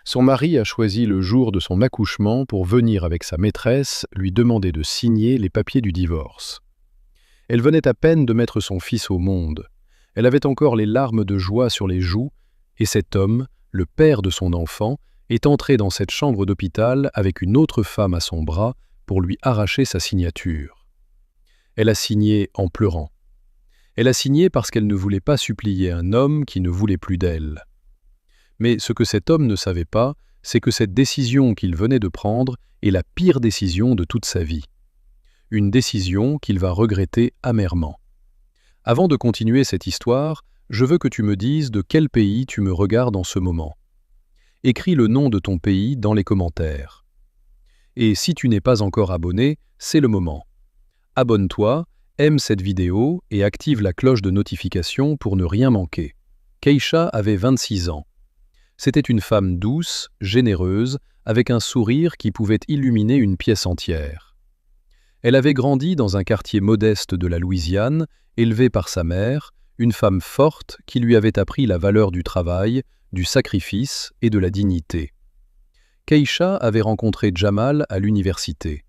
Son mari a choisi le jour de son accouchement pour venir avec sa maîtresse lui demander de signer les papiers du divorce. Elle venait à peine de mettre son fils au monde. Elle avait encore les larmes de joie sur les joues, et cet homme, le père de son enfant, est entré dans cette chambre d'hôpital avec une autre femme à son bras pour lui arracher sa signature. Elle a signé en pleurant. Elle a signé parce qu'elle ne voulait pas supplier un homme qui ne voulait plus d'elle. Mais ce que cet homme ne savait pas, c'est que cette décision qu'il venait de prendre est la pire décision de toute sa vie. Une décision qu'il va regretter amèrement. Avant de continuer cette histoire, je veux que tu me dises de quel pays tu me regardes en ce moment. Écris le nom de ton pays dans les commentaires. Et si tu n'es pas encore abonné, c'est le moment. Abonne-toi, aime cette vidéo et active la cloche de notification pour ne rien manquer. Keisha avait 26 ans. C'était une femme douce, généreuse, avec un sourire qui pouvait illuminer une pièce entière. Elle avait grandi dans un quartier modeste de la Louisiane, élevée par sa mère, une femme forte qui lui avait appris la valeur du travail, du sacrifice et de la dignité. Keisha avait rencontré Jamal à l'université.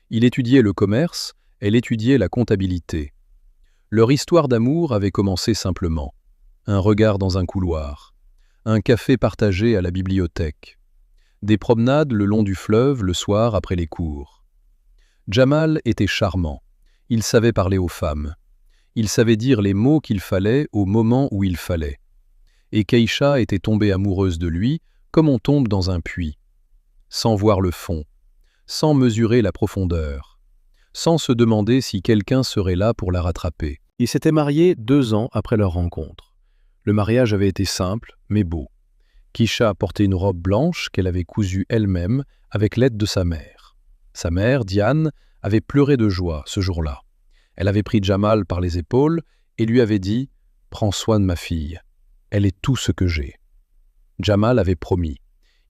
Il étudiait le commerce, elle étudiait la comptabilité. Leur histoire d'amour avait commencé simplement. Un regard dans un couloir. Un café partagé à la bibliothèque. Des promenades le long du fleuve le soir après les cours. Jamal était charmant. Il savait parler aux femmes. Il savait dire les mots qu'il fallait au moment où il fallait. Et Keisha était tombée amoureuse de lui comme on tombe dans un puits. Sans voir le fond, sans mesurer la profondeur, sans se demander si quelqu'un serait là pour la rattraper. Ils s'étaient mariés 2 ans après leur rencontre. Le mariage avait été simple, mais beau. Keisha portait une robe blanche qu'elle avait cousue elle-même avec l'aide de sa mère. Sa mère, Diane, avait pleuré de joie ce jour-là. Elle avait pris Jamal par les épaules et lui avait dit « Prends soin de ma fille, elle est tout ce que j'ai ». Jamal avait promis.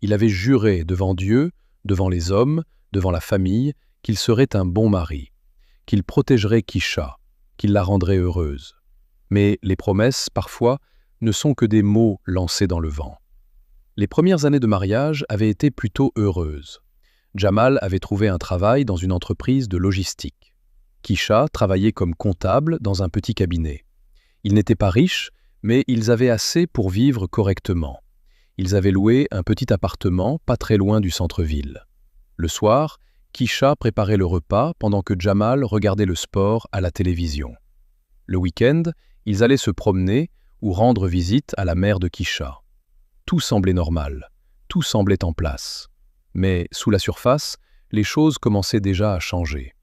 Il avait juré devant Dieu, devant les hommes, devant la famille, qu'il serait un bon mari, qu'il protégerait Keisha, qu'il la rendrait heureuse. Mais les promesses, parfois, ne sont que des mots lancés dans le vent. Les premières années de mariage avaient été plutôt heureuses. Jamal avait trouvé un travail dans une entreprise de logistique. Keisha travaillait comme comptable dans un petit cabinet. Ils n'étaient pas riches, mais ils avaient assez pour vivre correctement. Ils avaient loué un petit appartement pas très loin du centre-ville. Le soir, Keisha préparait le repas pendant que Jamal regardait le sport à la télévision. Le week-end, ils allaient se promener ou rendre visite à la mère de Keisha. Tout semblait normal, tout semblait en place. Mais sous la surface, les choses commençaient déjà à changer.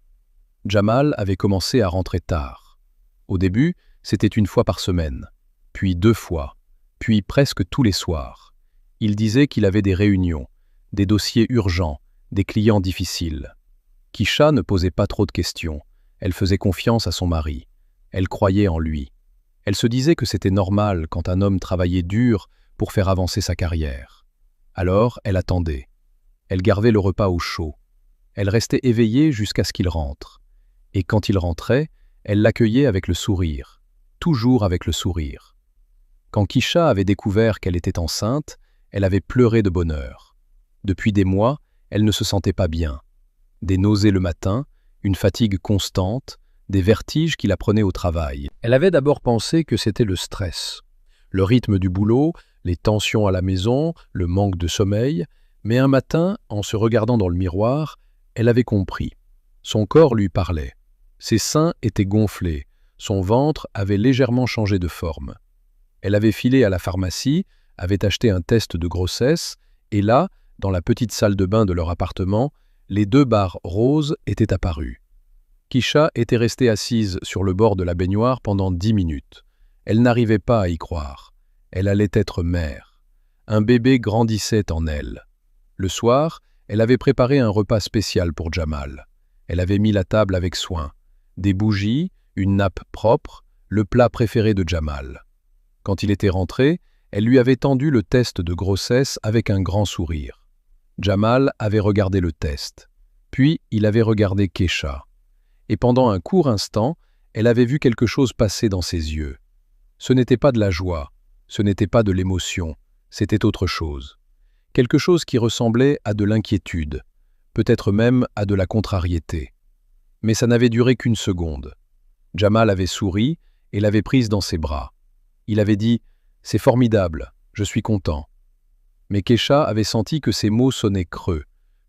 Jamal avait commencé à rentrer tard. Au début, c'était 1 fois par semaine, puis 2 fois, puis presque tous les soirs. Il disait qu'il avait des réunions, des dossiers urgents, des clients difficiles. Keisha ne posait pas trop de questions. Elle faisait confiance à son mari. Elle croyait en lui. Elle se disait que c'était normal quand un homme travaillait dur pour faire avancer sa carrière. Alors, elle attendait. Elle gardait le repas au chaud. Elle restait éveillée jusqu'à ce qu'il rentre. Et quand il rentrait, elle l'accueillait avec le sourire. Toujours avec le sourire. Quand Keisha avait découvert qu'elle était enceinte, elle avait pleuré de bonheur. Depuis des mois, elle ne se sentait pas bien. Des nausées le matin, une fatigue constante, des vertiges qui la prenaient au travail. Elle avait d'abord pensé que c'était le stress. Le rythme du boulot, les tensions à la maison, le manque de sommeil, mais un matin, en se regardant dans le miroir, elle avait compris. Son corps lui parlait. Ses seins étaient gonflés, son ventre avait légèrement changé de forme. Elle avait filé à la pharmacie, avait acheté un test de grossesse, et là, dans la petite salle de bain de leur appartement, les 2 barres roses étaient apparues. Keisha était restée assise sur le bord de la baignoire pendant 10 minutes. Elle n'arrivait pas à y croire. Elle allait être mère. Un bébé grandissait en elle. Le soir, elle avait préparé un repas spécial pour Jamal. Elle avait mis la table avec soin. Des bougies, une nappe propre, le plat préféré de Jamal. Quand il était rentré, elle lui avait tendu le test de grossesse avec un grand sourire. Jamal avait regardé le test. Puis, il avait regardé Keisha. Et pendant un court instant, elle avait vu quelque chose passer dans ses yeux. Ce n'était pas de la joie, ce n'était pas de l'émotion, c'était autre chose. quelque chose qui ressemblait à de l'inquiétude, peut-être même à de la contrariété. Mais ça n'avait duré qu'une seconde. Jamal avait souri et l'avait prise dans ses bras. Il avait dit « C'est formidable, je suis content ». Mais Keisha avait senti que ses mots sonnaient creux,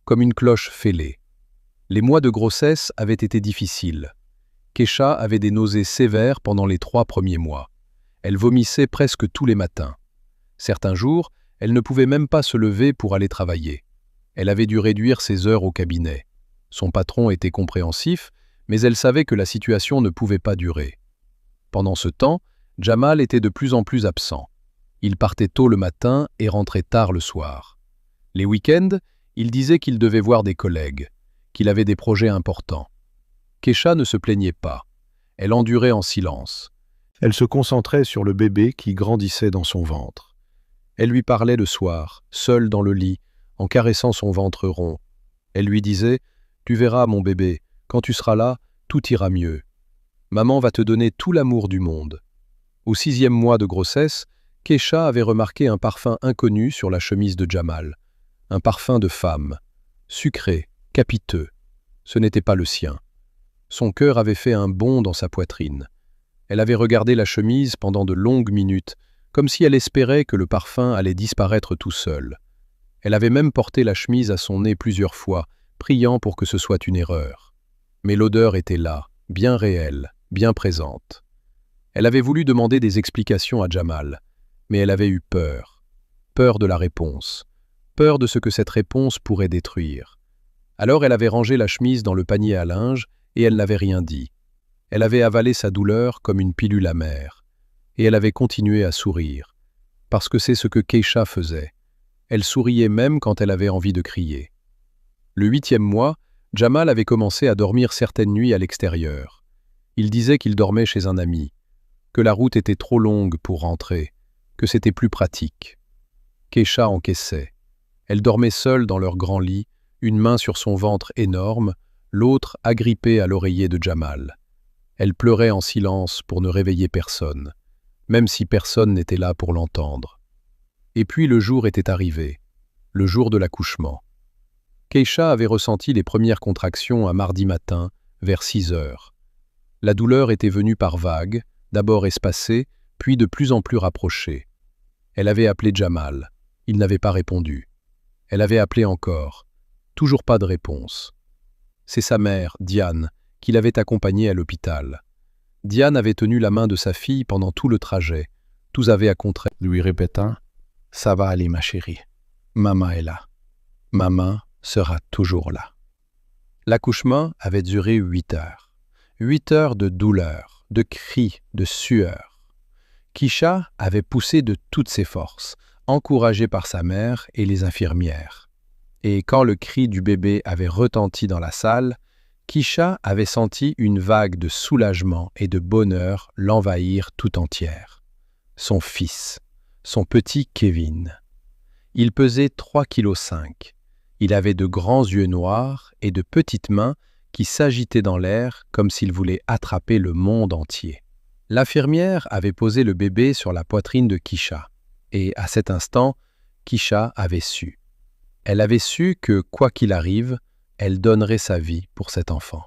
comme une cloche fêlée. Les mois de grossesse avaient été difficiles. Keisha avait des nausées sévères pendant les 3 premiers mois. Elle vomissait presque tous les matins. Certains jours, elle ne pouvait même pas se lever pour aller travailler. Elle avait dû réduire ses heures au cabinet. Son patron était compréhensif, mais elle savait que la situation ne pouvait pas durer. Pendant ce temps, Jamal était de plus en plus absent. Il partait tôt le matin et rentrait tard le soir. Les week-ends, il disait qu'il devait voir des collègues, qu'il avait des projets importants. Keisha ne se plaignait pas. Elle endurait en silence. Elle se concentrait sur le bébé qui grandissait dans son ventre. Elle lui parlait le soir, seule dans le lit, en caressant son ventre rond. Elle lui disait « Tu verras, mon bébé, quand tu seras là, tout ira mieux. Maman va te donner tout l'amour du monde. » Au 6e mois de grossesse, Keisha avait remarqué un parfum inconnu sur la chemise de Jamal. Un parfum de femme, sucré, capiteux. Ce n'était pas le sien. Son cœur avait fait un bond dans sa poitrine. Elle avait regardé la chemise pendant de longues minutes, comme si elle espérait que le parfum allait disparaître tout seul. Elle avait même porté la chemise à son nez plusieurs fois, priant pour que ce soit une erreur. Mais l'odeur était là, bien réelle, bien présente. Elle avait voulu demander des explications à Jamal, mais elle avait eu peur. Peur de la réponse. Peur de ce que cette réponse pourrait détruire. Alors elle avait rangé la chemise dans le panier à linge et elle n'avait rien dit. Elle avait avalé sa douleur comme une pilule amère. Et elle avait continué à sourire. Parce que c'est ce que Keisha faisait. Elle souriait même quand elle avait envie de crier. Le 8e mois, Jamal avait commencé à dormir certaines nuits à l'extérieur. Il disait qu'il dormait chez un ami, que la route était trop longue pour rentrer, que c'était plus pratique. Keisha encaissait. Elle dormait seule dans leur grand lit, une main sur son ventre énorme, l'autre agrippée à l'oreiller de Jamal. Elle pleurait en silence pour ne réveiller personne, même si personne n'était là pour l'entendre. Et puis le jour était arrivé, le jour de l'accouchement. Keisha avait ressenti les premières contractions un mardi matin, vers 6 heures. La douleur était venue par vagues, d'abord espacée, puis de plus en plus rapprochée. Elle avait appelé Jamal. Il n'avait pas répondu. Elle avait appelé encore. Toujours pas de réponse. C'est sa mère, Diane, qui l'avait accompagnée à l'hôpital. Diane avait tenu la main de sa fille pendant tout le trajet. Tous avaient à contrer, lui répétant « Ça va aller, ma chérie. Maman est là. Maman sera toujours là. » L'accouchement avait duré 8 heures. 8 heures de douleur, de cris, de sueur. Keisha avait poussé de toutes ses forces, encouragée par sa mère et les infirmières. Et quand le cri du bébé avait retenti dans la salle, Keisha avait senti une vague de soulagement et de bonheur l'envahir tout entière. Son fils, son petit Kevin. Il pesait 3,5 kg. Il avait de grands yeux noirs et de petites mains qui s'agitaient dans l'air comme s'il voulait attraper le monde entier. L'infirmière avait posé le bébé sur la poitrine de Keisha. Et à cet instant, Keisha avait su. Elle avait su que, quoi qu'il arrive, elle donnerait sa vie pour cet enfant.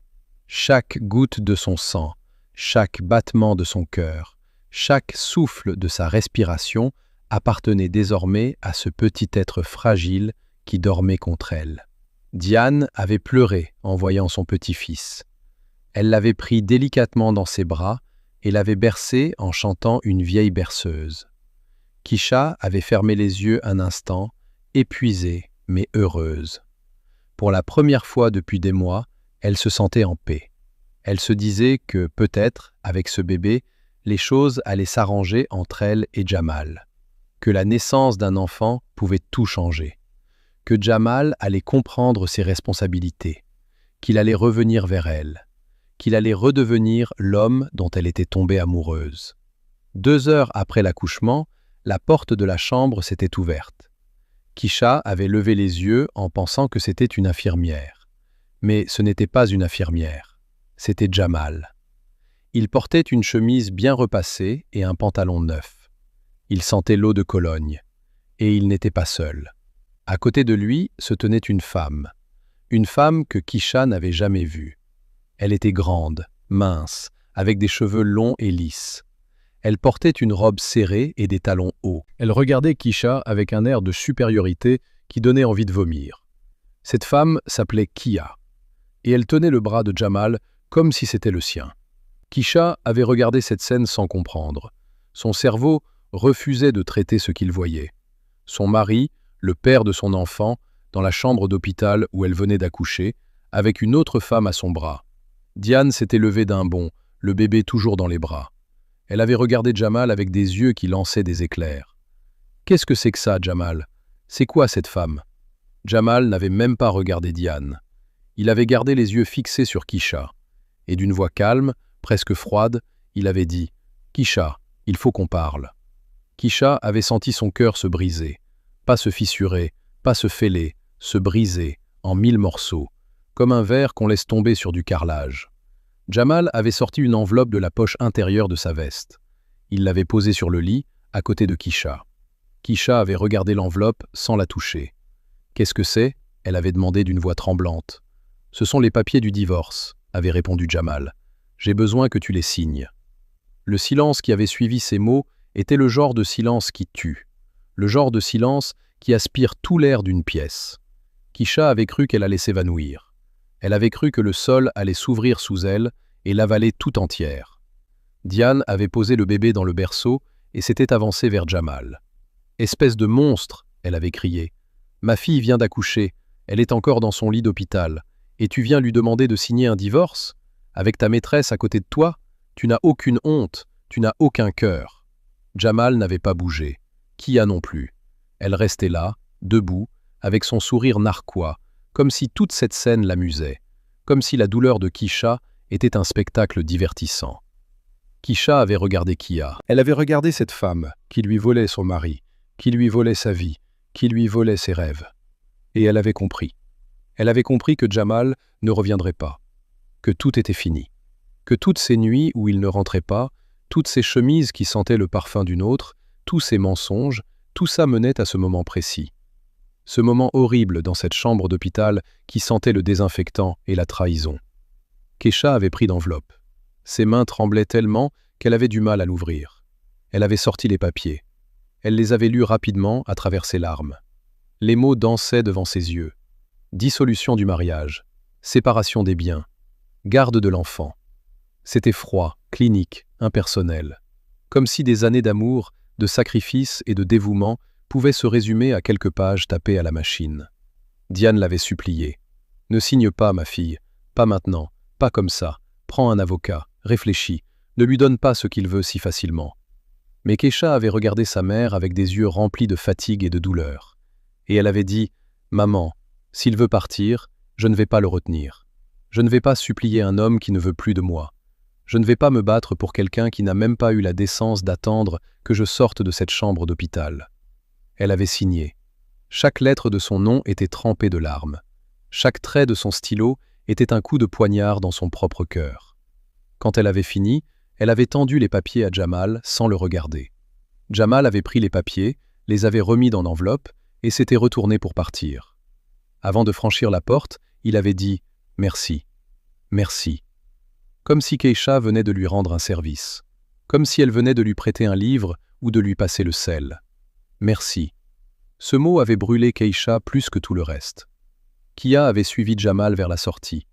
Chaque goutte de son sang, chaque battement de son cœur, chaque souffle de sa respiration appartenait désormais à ce petit être fragile qui dormait contre elle. Diane avait pleuré en voyant son petit-fils. Elle l'avait pris délicatement dans ses bras et l'avait bercé en chantant une vieille berceuse. Keisha avait fermé les yeux un instant, épuisée mais heureuse. Pour la première fois depuis des mois, elle se sentait en paix. Elle se disait que, peut-être, avec ce bébé, les choses allaient s'arranger entre elle et Jamal. Que la naissance d'un enfant pouvait tout changer. Que Jamal allait comprendre ses responsabilités. Qu'il allait revenir vers elle. Qu'il allait redevenir l'homme dont elle était tombée amoureuse. 2 heures après l'accouchement, la porte de la chambre s'était ouverte. Keisha avait levé les yeux en pensant que c'était une infirmière. Mais ce n'était pas une infirmière, c'était Jamal. Il portait une chemise bien repassée et un pantalon neuf. Il sentait l'eau de Cologne. Et il n'était pas seul. À côté de lui se tenait une femme que Kisha n'avait jamais vue. Elle était grande, mince, avec des cheveux longs et lisses. Elle portait une robe serrée et des talons hauts. Elle regardait Kisha avec un air de supériorité qui donnait envie de vomir. Cette femme s'appelait Kia, et elle tenait le bras de Jamal comme si c'était le sien. Kisha avait regardé cette scène sans comprendre. Son cerveau refusait de traiter ce qu'il voyait. Son mari, le père de son enfant, dans la chambre d'hôpital où elle venait d'accoucher, avec une autre femme à son bras. Diane s'était levée d'un bond, le bébé toujours dans les bras. Elle avait regardé Jamal avec des yeux qui lançaient des éclairs. « Qu'est-ce que c'est que ça, Jamal? C'est quoi cette femme ?» Jamal n'avait même pas regardé Diane. Il avait gardé les yeux fixés sur Kisha. Et d'une voix calme, presque froide, il avait dit « Kisha, il faut qu'on parle. » Kisha avait senti son cœur se briser. Pas se fissurer, pas se fêler, se briser en 1000 morceaux, comme un verre qu'on laisse tomber sur du carrelage. Jamal avait sorti une enveloppe de la poche intérieure de sa veste. Il l'avait posée sur le lit, à côté de Kisha. Kisha avait regardé l'enveloppe sans la toucher. « Qu'est-ce que c'est ?» elle avait demandé d'une voix tremblante. « Ce sont les papiers du divorce », avait répondu Jamal. « J'ai besoin que tu les signes. » Le silence qui avait suivi ces mots était le genre de silence qui tue, le genre de silence qui aspire tout l'air d'une pièce. Kisha avait cru qu'elle allait s'évanouir. Elle avait cru que le sol allait s'ouvrir sous elle et l'avaler tout entière. Diane avait posé le bébé dans le berceau et s'était avancée vers Jamal. « Espèce de monstre !» elle avait crié. « Ma fille vient d'accoucher, elle est encore dans son lit d'hôpital, et tu viens lui demander de signer un divorce? Avec ta maîtresse à côté de toi? Tu n'as aucune honte, tu n'as aucun cœur. » Jamal n'avait pas bougé. Kia non plus. Elle restait là, debout, avec son sourire narquois, comme si toute cette scène l'amusait, comme si la douleur de Kisha était un spectacle divertissant. Kisha avait regardé Kia. Elle avait regardé cette femme qui lui volait son mari, qui lui volait sa vie, qui lui volait ses rêves. Et elle avait compris. Elle avait compris que Jamal ne reviendrait pas, que tout était fini, que toutes ces nuits où il ne rentrait pas, toutes ces chemises qui sentaient le parfum d'une autre, tous ces mensonges, tout ça menait à ce moment précis. Ce moment horrible dans cette chambre d'hôpital qui sentait le désinfectant et la trahison. Kesha avait pris d'enveloppe. Ses mains tremblaient tellement qu'elle avait du mal à l'ouvrir. Elle avait sorti les papiers. Elle les avait lus rapidement à travers ses larmes. Les mots dansaient devant ses yeux. Dissolution du mariage, séparation des biens, garde de l'enfant. C'était froid, clinique, impersonnel. Comme si des années d'amour, de sacrifice et de dévouement pouvaient se résumer à quelques pages tapées à la machine. Diane l'avait supplié. « Ne signe pas, ma fille, pas maintenant, pas comme ça. Prends un avocat, réfléchis, ne lui donne pas ce qu'il veut si facilement. » Mais Kesha avait regardé sa mère avec des yeux remplis de fatigue et de douleur. Et elle avait dit « Maman, s'il veut partir, je ne vais pas le retenir. Je ne vais pas supplier un homme qui ne veut plus de moi. Je ne vais pas me battre pour quelqu'un qui n'a même pas eu la décence d'attendre que je sorte de cette chambre d'hôpital. » Elle avait signé. Chaque lettre de son nom était trempée de larmes. Chaque trait de son stylo était un coup de poignard dans son propre cœur. Quand elle avait fini, elle avait tendu les papiers à Jamal sans le regarder. Jamal avait pris les papiers, les avait remis dans l'enveloppe et s'était retourné pour partir. Avant de franchir la porte, il avait dit « Merci, merci », comme si Keisha venait de lui rendre un service, comme si elle venait de lui prêter un livre ou de lui passer le sel. Merci. Ce mot avait brûlé Keisha plus que tout le reste. Kia avait suivi Jamal vers la sortie.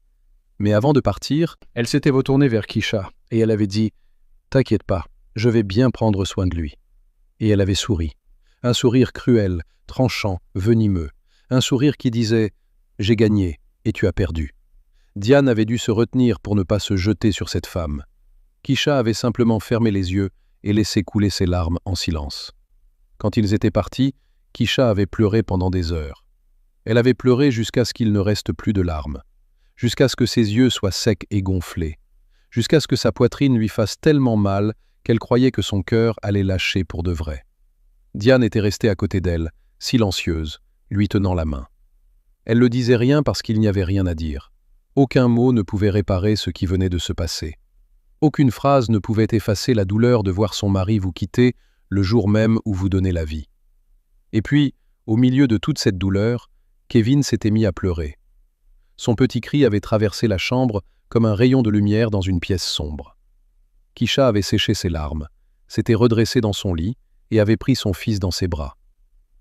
Mais avant de partir, elle s'était retournée vers Kisha et elle avait dit « T'inquiète pas, je vais bien prendre soin de lui. » Et elle avait souri. Un sourire cruel, tranchant, venimeux. Un sourire qui disait « J'ai gagné et tu as perdu. » Diane avait dû se retenir pour ne pas se jeter sur cette femme. Kisha avait simplement fermé les yeux et laissé couler ses larmes en silence. Quand ils étaient partis, Kisha avait pleuré pendant des heures. Elle avait pleuré jusqu'à ce qu'il ne reste plus de larmes, jusqu'à ce que ses yeux soient secs et gonflés, jusqu'à ce que sa poitrine lui fasse tellement mal qu'elle croyait que son cœur allait lâcher pour de vrai. Diane était restée à côté d'elle, silencieuse, lui tenant la main. Elle ne disait rien parce qu'il n'y avait rien à dire. Aucun mot ne pouvait réparer ce qui venait de se passer. Aucune phrase ne pouvait effacer la douleur de voir son mari vous quitter le jour même où vous donnez la vie. Et puis, Au milieu de toute cette douleur, Kevin s'était mis à pleurer. Son petit cri avait traversé la chambre comme un rayon de lumière dans une pièce sombre. Kisha avait séché ses larmes, s'était redressée dans son lit et avait pris son fils dans ses bras.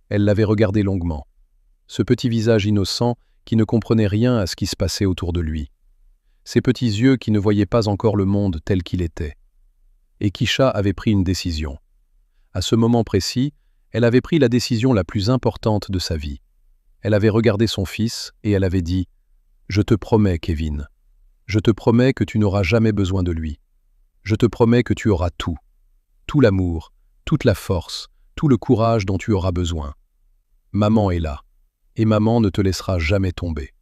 Elle l'avait regardé longuement. Ce petit visage innocent qui ne comprenait rien à ce qui se passait autour de lui. Ces petits yeux qui ne voyaient pas encore le monde tel qu'il était. Et Kisha avait pris une décision. À ce moment précis, elle avait pris la décision la plus importante de sa vie. Elle avait regardé son fils et elle avait dit « Je te promets, Kevin. Je te promets que tu n'auras jamais besoin de lui. Je te promets que tu auras tout. Tout l'amour, toute la force, tout le courage dont tu auras besoin. Maman est là. Et maman ne te laissera jamais tomber. »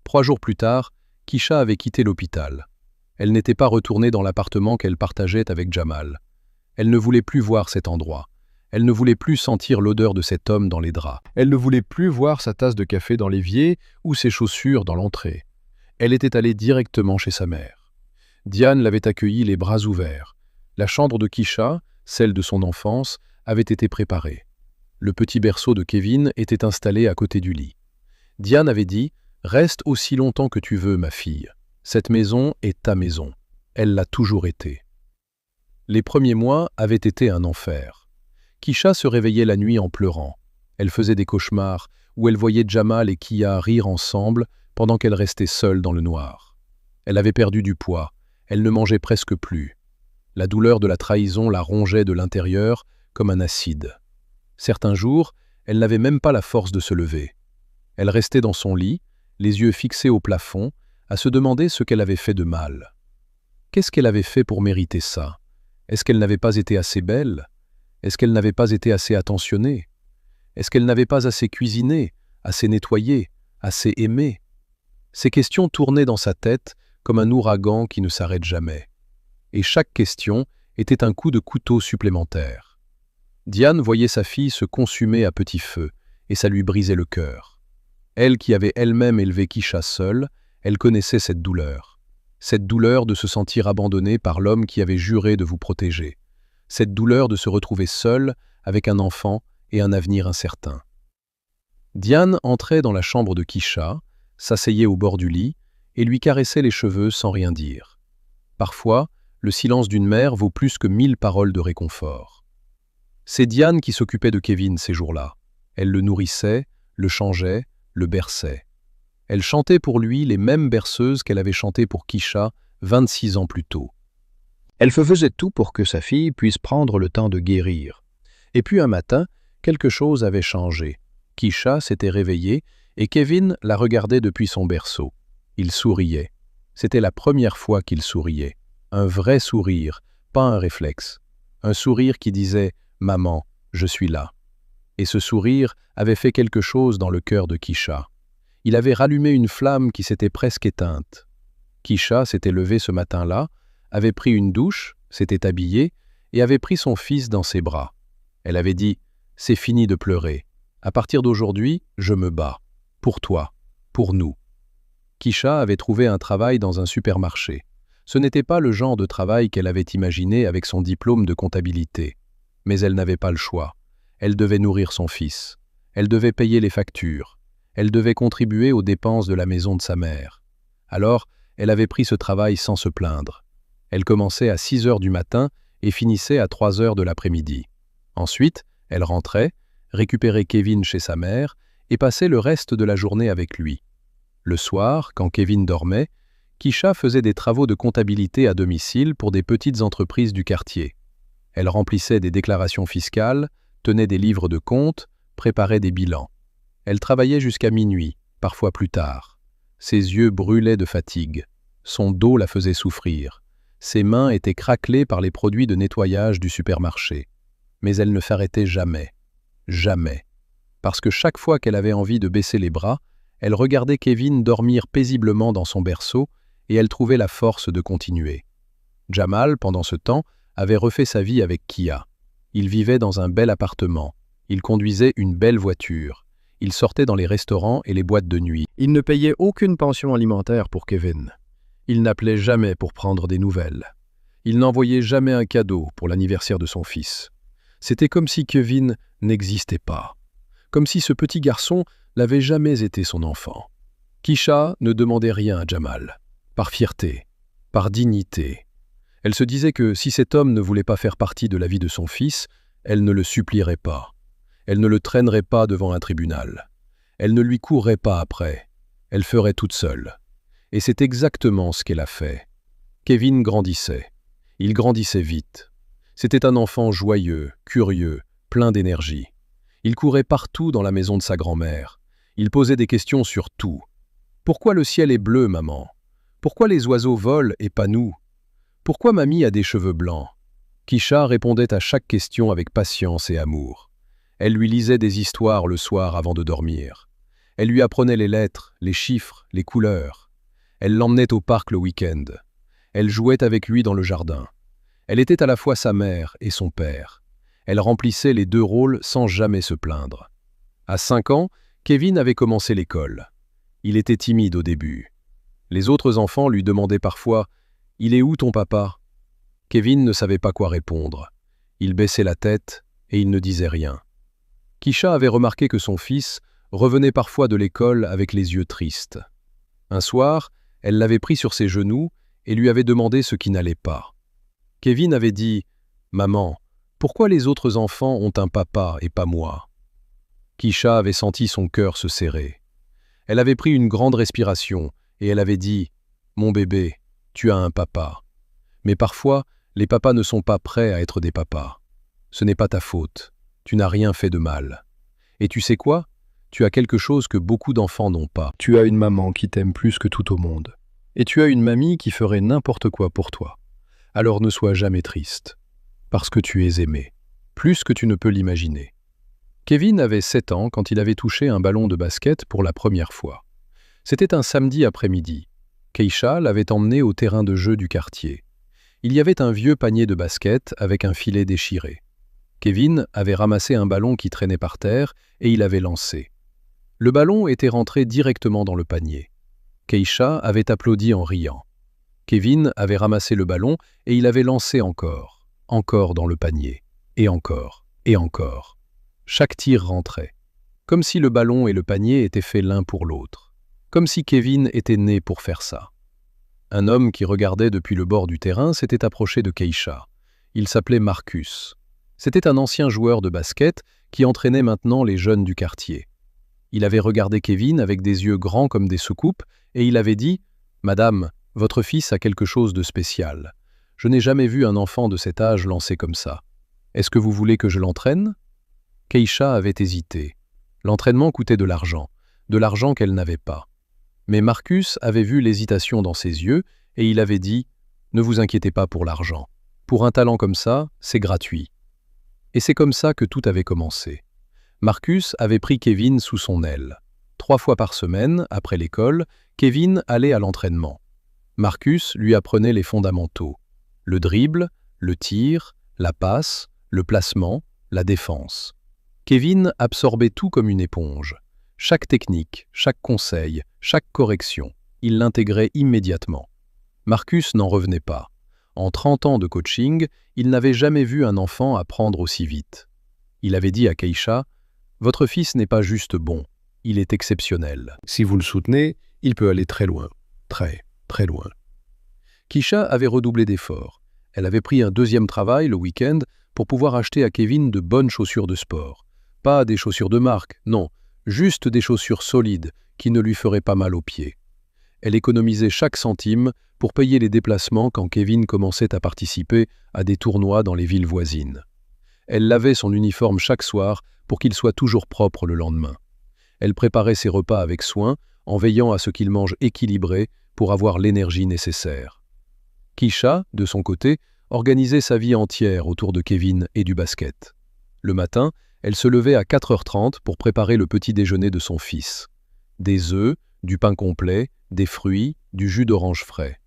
3 jours plus tard, Kisha avait quitté l'hôpital. Elle n'était pas retournée dans l'appartement qu'elle partageait avec Jamal. Elle ne voulait plus voir cet endroit. Elle ne voulait plus sentir l'odeur de cet homme dans les draps. Elle ne voulait plus voir sa tasse de café dans l'évier ou ses chaussures dans l'entrée. Elle était allée directement chez sa mère. Diane l'avait accueillie les bras ouverts. La chambre de Kisha, celle de son enfance, avait été préparée. Le petit berceau de Kevin était installé à côté du lit. Diane avait dit « Reste aussi longtemps que tu veux, ma fille. Cette maison est ta maison. Elle l'a toujours été. » Les premiers mois avaient été un enfer. Kisha se réveillait la nuit en pleurant. Elle faisait des cauchemars où elle voyait Jamal et Kia rire ensemble pendant qu'elle restait seule dans le noir. Elle avait perdu du poids. Elle ne mangeait presque plus. La douleur de la trahison la rongeait de l'intérieur comme un acide. Certains jours, elle n'avait même pas la force de se lever. Elle restait dans son lit, les yeux fixés au plafond, à se demander ce qu'elle avait fait de mal. Qu'est-ce qu'elle avait fait pour mériter ça? Est-ce qu'elle n'avait pas été assez belle? Est-ce qu'elle n'avait pas été assez attentionnée? Est-ce qu'elle n'avait pas assez cuisiné, assez nettoyé, assez aimé? Ces questions tournaient dans sa tête comme un ouragan qui ne s'arrête jamais. Et chaque question était un coup de couteau supplémentaire. Diane voyait sa fille se consumer à petit feu, et ça lui brisait le cœur. Elle qui avait elle-même élevé Kisha seule, elle connaissait cette douleur de se sentir abandonnée par l'homme qui avait juré de vous protéger, cette douleur de se retrouver seule avec un enfant et un avenir incertain. Diane entrait dans la chambre de Kisha, s'asseyait au bord du lit et lui caressait les cheveux sans rien dire. Parfois, le silence d'une mère vaut plus que 1000 paroles de réconfort. C'est Diane qui s'occupait de Kevin ces jours-là. Elle le nourrissait, le changeait, le berçait. Elle chantait pour lui les mêmes berceuses qu'elle avait chantées pour Kisha 26 ans plus tôt. Elle faisait tout pour que sa fille puisse prendre le temps de guérir. Et puis un matin, quelque chose avait changé. Kisha s'était réveillée et Kevin la regardait depuis son berceau. Il souriait. C'était la première fois qu'il souriait. Un vrai sourire, pas un réflexe. Un sourire qui disait « Maman, je suis là ». Et ce sourire avait fait quelque chose dans le cœur de Kisha. Il avait rallumé une flamme qui s'était presque éteinte. Kisha s'était levée ce matin-là, avait pris une douche, s'était habillée et avait pris son fils dans ses bras. Elle avait dit « C'est fini de pleurer. À partir d'aujourd'hui, je me bats. Pour toi. Pour nous. » Kisha avait trouvé un travail dans un supermarché. Ce n'était pas le genre de travail qu'elle avait imaginé avec son diplôme de comptabilité. Mais elle n'avait pas le choix. Elle devait nourrir son fils. Elle devait payer les factures. Elle devait contribuer aux dépenses de la maison de sa mère. Alors, elle avait pris ce travail sans se plaindre. Elle commençait à 6 heures du matin et finissait à 3 heures de l'après-midi. Ensuite, elle rentrait, récupérait Kevin chez sa mère et passait le reste de la journée avec lui. Le soir, quand Kevin dormait, Kisha faisait des travaux de comptabilité à domicile pour des petites entreprises du quartier. Elle remplissait des déclarations fiscales, tenait des livres de comptes, préparait des bilans. Elle travaillait jusqu'à minuit, parfois plus tard. Ses yeux brûlaient de fatigue. Son dos la faisait souffrir. Ses mains étaient craquelées par les produits de nettoyage du supermarché. Mais elle ne s'arrêtait jamais. Jamais. Parce que chaque fois qu'elle avait envie de baisser les bras, elle regardait Kevin dormir paisiblement dans son berceau et elle trouvait la force de continuer. Jamal, pendant ce temps, avait refait sa vie avec Kia. Il vivait dans un bel appartement. Il conduisait une belle voiture. Il sortait dans les restaurants et les boîtes de nuit. Il ne payait aucune pension alimentaire pour Kevin. Il n'appelait jamais pour prendre des nouvelles. Il n'envoyait jamais un cadeau pour l'anniversaire de son fils. C'était comme si Kevin n'existait pas. comme si ce petit garçon n'avait jamais été son enfant. Kisha ne demandait rien à Jamal, par fierté, par dignité. Elle se disait que si cet homme ne voulait pas faire partie de la vie de son fils, elle ne le supplierait pas. Elle ne le traînerait pas devant un tribunal. Elle ne lui courrait pas après. Elle ferait toute seule. Et c'est exactement ce qu'elle a fait. Kevin grandissait. Il grandissait vite. C'était un enfant joyeux, curieux, plein d'énergie. Il courait partout dans la maison de sa grand-mère. Il posait des questions sur tout. Pourquoi le ciel est bleu, maman? Pourquoi les oiseaux volent et pas nous? Pourquoi mamie a des cheveux blancs? Kisha répondait à chaque question avec patience et amour. Elle lui lisait des histoires le soir avant de dormir. Elle lui apprenait les lettres, les chiffres, les couleurs. Elle l'emmenait au parc le week-end. Elle jouait avec lui dans le jardin. Elle était à la fois sa mère et son père. Elle remplissait les deux rôles sans jamais se plaindre. À 5 ans, Kevin avait commencé l'école. Il était timide au début. Les autres enfants lui demandaient parfois « Il est où ton papa ?» Kevin ne savait pas quoi répondre. Il baissait la tête et il ne disait rien. Kisha avait remarqué que son fils revenait parfois de l'école avec les yeux tristes. Un soir, elle l'avait pris sur ses genoux et lui avait demandé ce qui n'allait pas. Kevin avait dit « Maman, pourquoi les autres enfants ont un papa et pas moi ?» Kisha avait senti son cœur se serrer. Elle avait pris une grande respiration et elle avait dit « Mon bébé, tu as un papa. Mais parfois, les papas ne sont pas prêts à être des papas. Ce n'est pas ta faute. Tu n'as rien fait de mal. Et tu sais quoi? Tu as quelque chose que beaucoup d'enfants n'ont pas. Tu as une maman qui t'aime plus que tout au monde. Et tu as une mamie qui ferait n'importe quoi pour toi. Alors ne sois jamais triste. Parce que tu es aimé. Plus que tu ne peux l'imaginer. » Kevin avait 7 ans quand il avait touché un ballon de basket pour la première fois. C'était un samedi après-midi. Keisha l'avait emmené au terrain de jeu du quartier. Il y avait un vieux panier de basket avec un filet déchiré. Kevin avait ramassé un ballon qui traînait par terre et il avait lancé. Le ballon était rentré directement dans le panier. Keisha avait applaudi en riant. Kevin avait ramassé le ballon et il avait lancé encore dans le panier, et encore, et encore. Chaque tir rentrait, comme si le ballon et le panier étaient faits l'un pour l'autre, comme si Kevin était né pour faire ça. Un homme qui regardait depuis le bord du terrain s'était approché de Keisha. Il s'appelait Marcus. C'était un ancien joueur de basket qui entraînait maintenant les jeunes du quartier. Il avait regardé Kevin avec des yeux grands comme des soucoupes et il avait dit « Madame, votre fils a quelque chose de spécial. Je n'ai jamais vu un enfant de cet âge lancer comme ça. Est-ce que vous voulez que je l'entraîne ?» Keisha avait hésité. L'entraînement coûtait de l'argent qu'elle n'avait pas. Mais Marcus avait vu l'hésitation dans ses yeux et il avait dit « Ne vous inquiétez pas pour l'argent. Pour un talent comme ça, c'est gratuit. » Et c'est comme ça que tout avait commencé. Marcus avait pris Kevin sous son aile. 3 fois par semaine, après l'école, Kevin allait à l'entraînement. Marcus lui apprenait les fondamentaux. Le dribble, le tir, la passe, le placement, la défense. Kevin absorbait tout comme une éponge. Chaque technique, chaque conseil, chaque correction, il l'intégrait immédiatement. Marcus n'en revenait pas. En 30 ans de coaching, il n'avait jamais vu un enfant apprendre aussi vite. Il avait dit à Keisha « Votre fils n'est pas juste bon, il est exceptionnel. Si vous le soutenez, il peut aller très loin, très, très loin. » Keisha avait redoublé d'efforts. Elle avait pris un 2e travail le week-end pour pouvoir acheter à Kevin de bonnes chaussures de sport. Pas des chaussures de marque, non, juste des chaussures solides qui ne lui feraient pas mal aux pieds. Elle économisait chaque centime pour payer les déplacements quand Kevin commençait à participer à des tournois dans les villes voisines. Elle lavait son uniforme chaque soir pour qu'il soit toujours propre le lendemain. Elle préparait ses repas avec soin en veillant à ce qu'il mange équilibré pour avoir l'énergie nécessaire. Keisha, de son côté, organisait sa vie entière autour de Kevin et du basket. Le matin, elle se levait à 4h30 pour préparer le petit déjeuner de son fils. Des œufs, du pain complet, des fruits, du jus d'orange frais.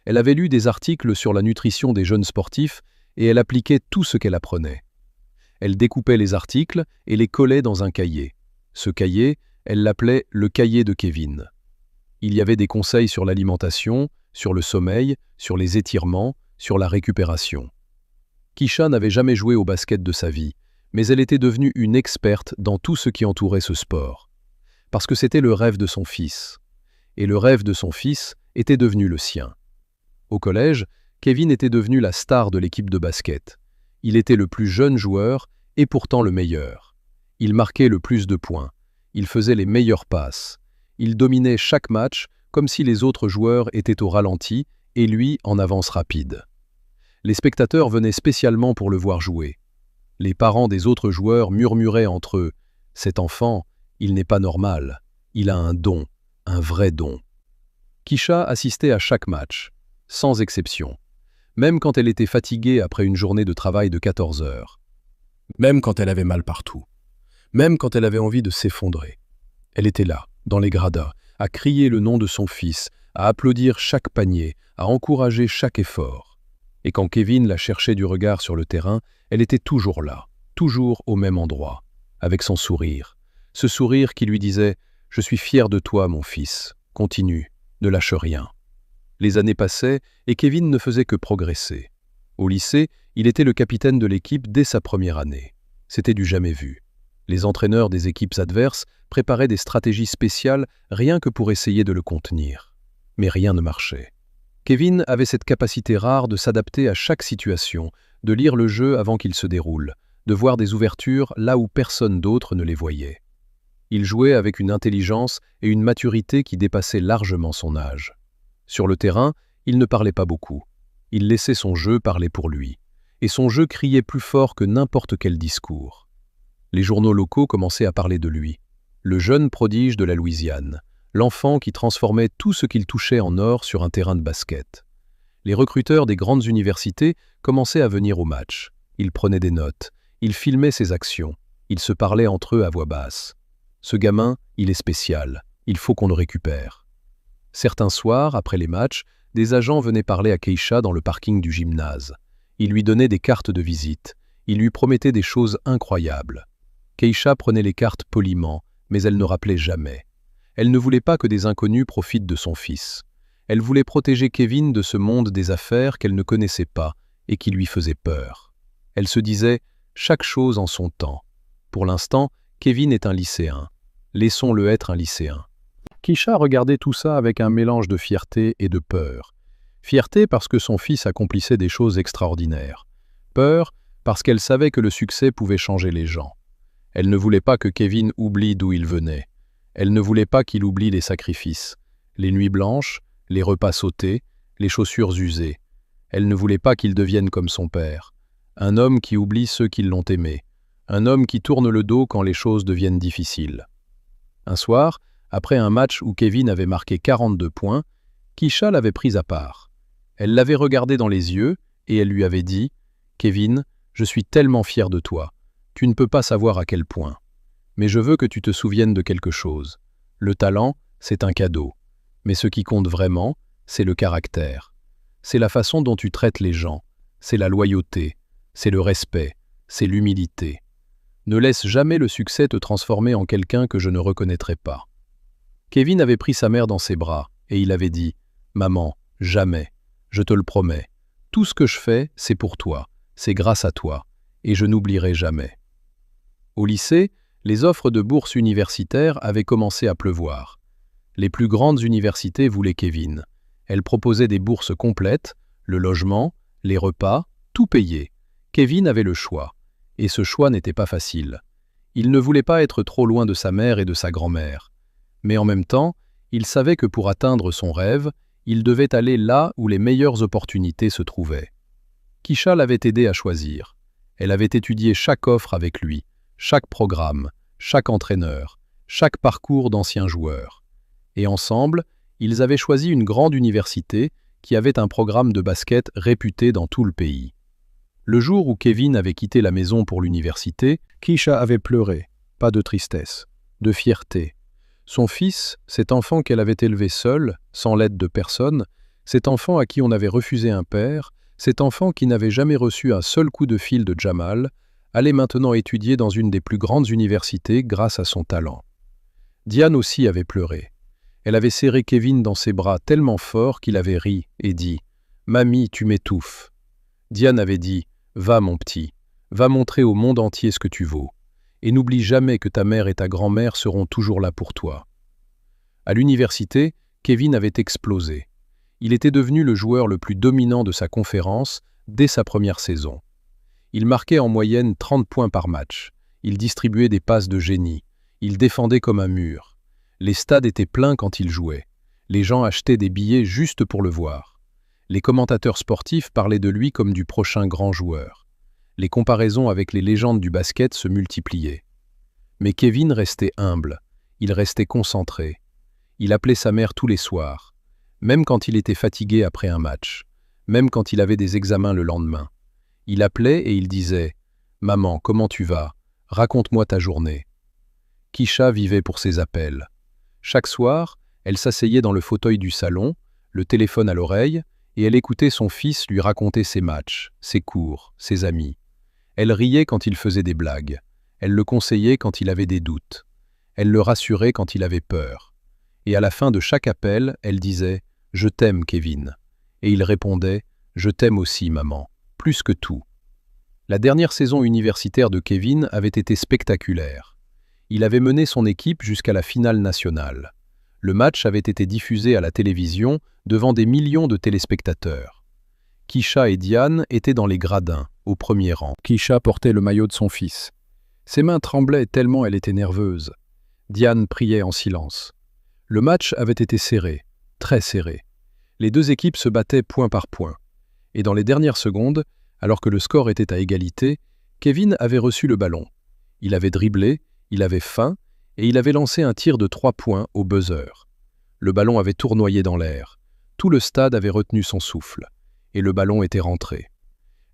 Elle avait lu des articles sur la nutrition des jeunes sportifs et elle appliquait tout ce qu'elle apprenait. Elle découpait les articles et les collait dans un cahier. Ce cahier, elle l'appelait le cahier de Kevin. Il y avait des conseils sur l'alimentation, sur le sommeil, sur les étirements, sur la récupération. Keisha n'avait jamais joué au basket de sa vie, mais elle était devenue une experte dans tout ce qui entourait ce sport. Parce que c'était le rêve de son fils. Et le rêve de son fils était devenu le sien. Au collège, Kevin était devenu la star de l'équipe de basket. Il était le plus jeune joueur et pourtant le meilleur. Il marquait le plus de points. Il faisait les meilleures passes. Il dominait chaque match comme si les autres joueurs étaient au ralenti et lui en avance rapide. Les spectateurs venaient spécialement pour le voir jouer. Les parents des autres joueurs murmuraient entre eux « Cet enfant, il n'est pas normal. Il a un don, un vrai don. » Keisha assistait à chaque match, sans exception. Même quand elle était fatiguée après une journée de travail de 14 heures. Même quand elle avait mal partout. Même quand elle avait envie de s'effondrer. Elle était là, dans les gradins, à crier le nom de son fils, à applaudir chaque panier, à encourager chaque effort. Et quand Kevin la cherchait du regard sur le terrain, elle était toujours là, toujours au même endroit, avec son sourire. Ce sourire qui lui disait « Je suis fier de toi, mon fils. Continue, ne lâche rien. » Les années passaient et Kevin ne faisait que progresser. Au lycée, il était le capitaine de l'équipe dès sa première année. C'était du jamais vu. Les entraîneurs des équipes adverses préparaient des stratégies spéciales rien que pour essayer de le contenir. Mais rien ne marchait. Kevin avait cette capacité rare de s'adapter à chaque situation, de lire le jeu avant qu'il se déroule, de voir des ouvertures là où personne d'autre ne les voyait. Il jouait avec une intelligence et une maturité qui dépassaient largement son âge. Sur le terrain, il ne parlait pas beaucoup. Il laissait son jeu parler pour lui. Et son jeu criait plus fort que n'importe quel discours. Les journaux locaux commençaient à parler de lui. Le jeune prodige de la Louisiane, l'enfant qui transformait tout ce qu'il touchait en or sur un terrain de basket. Les recruteurs des grandes universités commençaient à venir au match. Ils prenaient des notes, ils filmaient ses actions, ils se parlaient entre eux à voix basse. Ce gamin, il est spécial, il faut qu'on le récupère. Certains soirs, après les matchs, des agents venaient parler à Keisha dans le parking du gymnase. Ils lui donnaient des cartes de visite, ils lui promettaient des choses incroyables. Keisha prenait les cartes poliment, mais elle ne rappelait jamais. Elle ne voulait pas que des inconnus profitent de son fils. Elle voulait protéger Kevin de ce monde des affaires qu'elle ne connaissait pas et qui lui faisait peur. Elle se disait « chaque chose en son temps ». Pour l'instant, Kevin est un lycéen. Laissons-le être un lycéen. Keisha regardait tout ça avec un mélange de fierté et de peur. Fierté parce que son fils accomplissait des choses extraordinaires. Peur parce qu'elle savait que le succès pouvait changer les gens. Elle ne voulait pas que Kevin oublie d'où il venait. Elle ne voulait pas qu'il oublie les sacrifices, les nuits blanches, les repas sautés, les chaussures usées. Elle ne voulait pas qu'il devienne comme son père, un homme qui oublie ceux qui l'ont aimé, un homme qui tourne le dos quand les choses deviennent difficiles. Un soir, après un match où Kevin avait marqué 42 points, Keisha l'avait pris à part. Elle l'avait regardé dans les yeux et elle lui avait dit « Kevin, je suis tellement fière de toi. Tu ne peux pas savoir à quel point. Mais je veux que tu te souviennes de quelque chose. Le talent, c'est un cadeau. Mais ce qui compte vraiment, c'est le caractère. C'est la façon dont tu traites les gens. C'est la loyauté. C'est le respect. C'est l'humilité. Ne laisse jamais le succès te transformer en quelqu'un que je ne reconnaîtrai pas. » Kevin avait pris sa mère dans ses bras et il avait dit « Maman, jamais. Je te le promets. Tout ce que je fais, c'est pour toi. C'est grâce à toi. Et je n'oublierai jamais. » Au lycée, les offres de bourses universitaires avaient commencé à pleuvoir. Les plus grandes universités voulaient Kevin. Elles proposaient des bourses complètes, le logement, les repas, tout payé. Kevin avait le choix. Et ce choix n'était pas facile. Il ne voulait pas être trop loin de sa mère et de sa grand-mère. Mais en même temps, il savait que pour atteindre son rêve, il devait aller là où les meilleures opportunités se trouvaient. Keisha l'avait aidé à choisir. Elle avait étudié chaque offre avec lui, chaque programme, chaque entraîneur, chaque parcours d'anciens joueurs. Et ensemble, ils avaient choisi une grande université qui avait un programme de basket réputé dans tout le pays. Le jour où Kevin avait quitté la maison pour l'université, Keisha avait pleuré, pas de tristesse, de fierté. Son fils, cet enfant qu'elle avait élevé seule, sans l'aide de personne, cet enfant à qui on avait refusé un père, cet enfant qui n'avait jamais reçu un seul coup de fil de Jamal, allait maintenant étudier dans une des plus grandes universités grâce à son talent. Diane aussi avait pleuré. Elle avait serré Kevin dans ses bras tellement fort qu'il avait ri et dit « Mamie, tu m'étouffes ». Diane avait dit « Va mon petit, Va montrer au monde entier ce que tu vaux. Et n'oublie jamais que ta mère et ta grand-mère seront toujours là pour toi. À l'université, Kevin avait explosé. Il était devenu le joueur le plus dominant de sa conférence dès sa première saison. Il marquait en moyenne 30 points par match. Il distribuait des passes de génie. Il défendait comme un mur. Les stades étaient pleins quand il jouait. Les gens achetaient des billets juste pour le voir. Les commentateurs sportifs parlaient de lui comme du prochain grand joueur. Les comparaisons avec les légendes du basket se multipliaient. Mais Kevin restait humble. Il restait concentré. Il appelait sa mère tous les soirs, même quand il était fatigué après un match, même quand il avait des examens le lendemain. Il appelait et il disait « Maman, comment tu vas? Raconte-moi ta journée. » Keisha vivait pour ses appels. Chaque soir, elle s'asseyait dans le fauteuil du salon, le téléphone à l'oreille, et elle écoutait son fils lui raconter ses matchs, ses cours, ses amis. Elle riait quand il faisait des blagues. Elle le conseillait quand il avait des doutes. Elle le rassurait quand il avait peur. Et à la fin de chaque appel, elle disait « Je t'aime, Kevin ». Et il répondait « Je t'aime aussi, maman, plus que tout ». La dernière saison universitaire de Kevin avait été spectaculaire. Il avait mené son équipe jusqu'à la finale nationale. Le match avait été diffusé à la télévision devant des millions de téléspectateurs. Keisha et Diane étaient dans les gradins, au premier rang. Keisha portait le maillot de son fils. Ses mains tremblaient tellement elle était nerveuse. Diane priait en silence. Le match avait été serré, très serré. Les deux équipes se battaient point par point. Et dans les dernières secondes, alors que le score était à égalité, Kevin avait reçu le ballon. Il avait dribblé, il avait faim, et il avait lancé un tir de 3 points au buzzer. Le ballon avait tournoyé dans l'air. Tout le stade avait retenu son souffle. Et le ballon était rentré.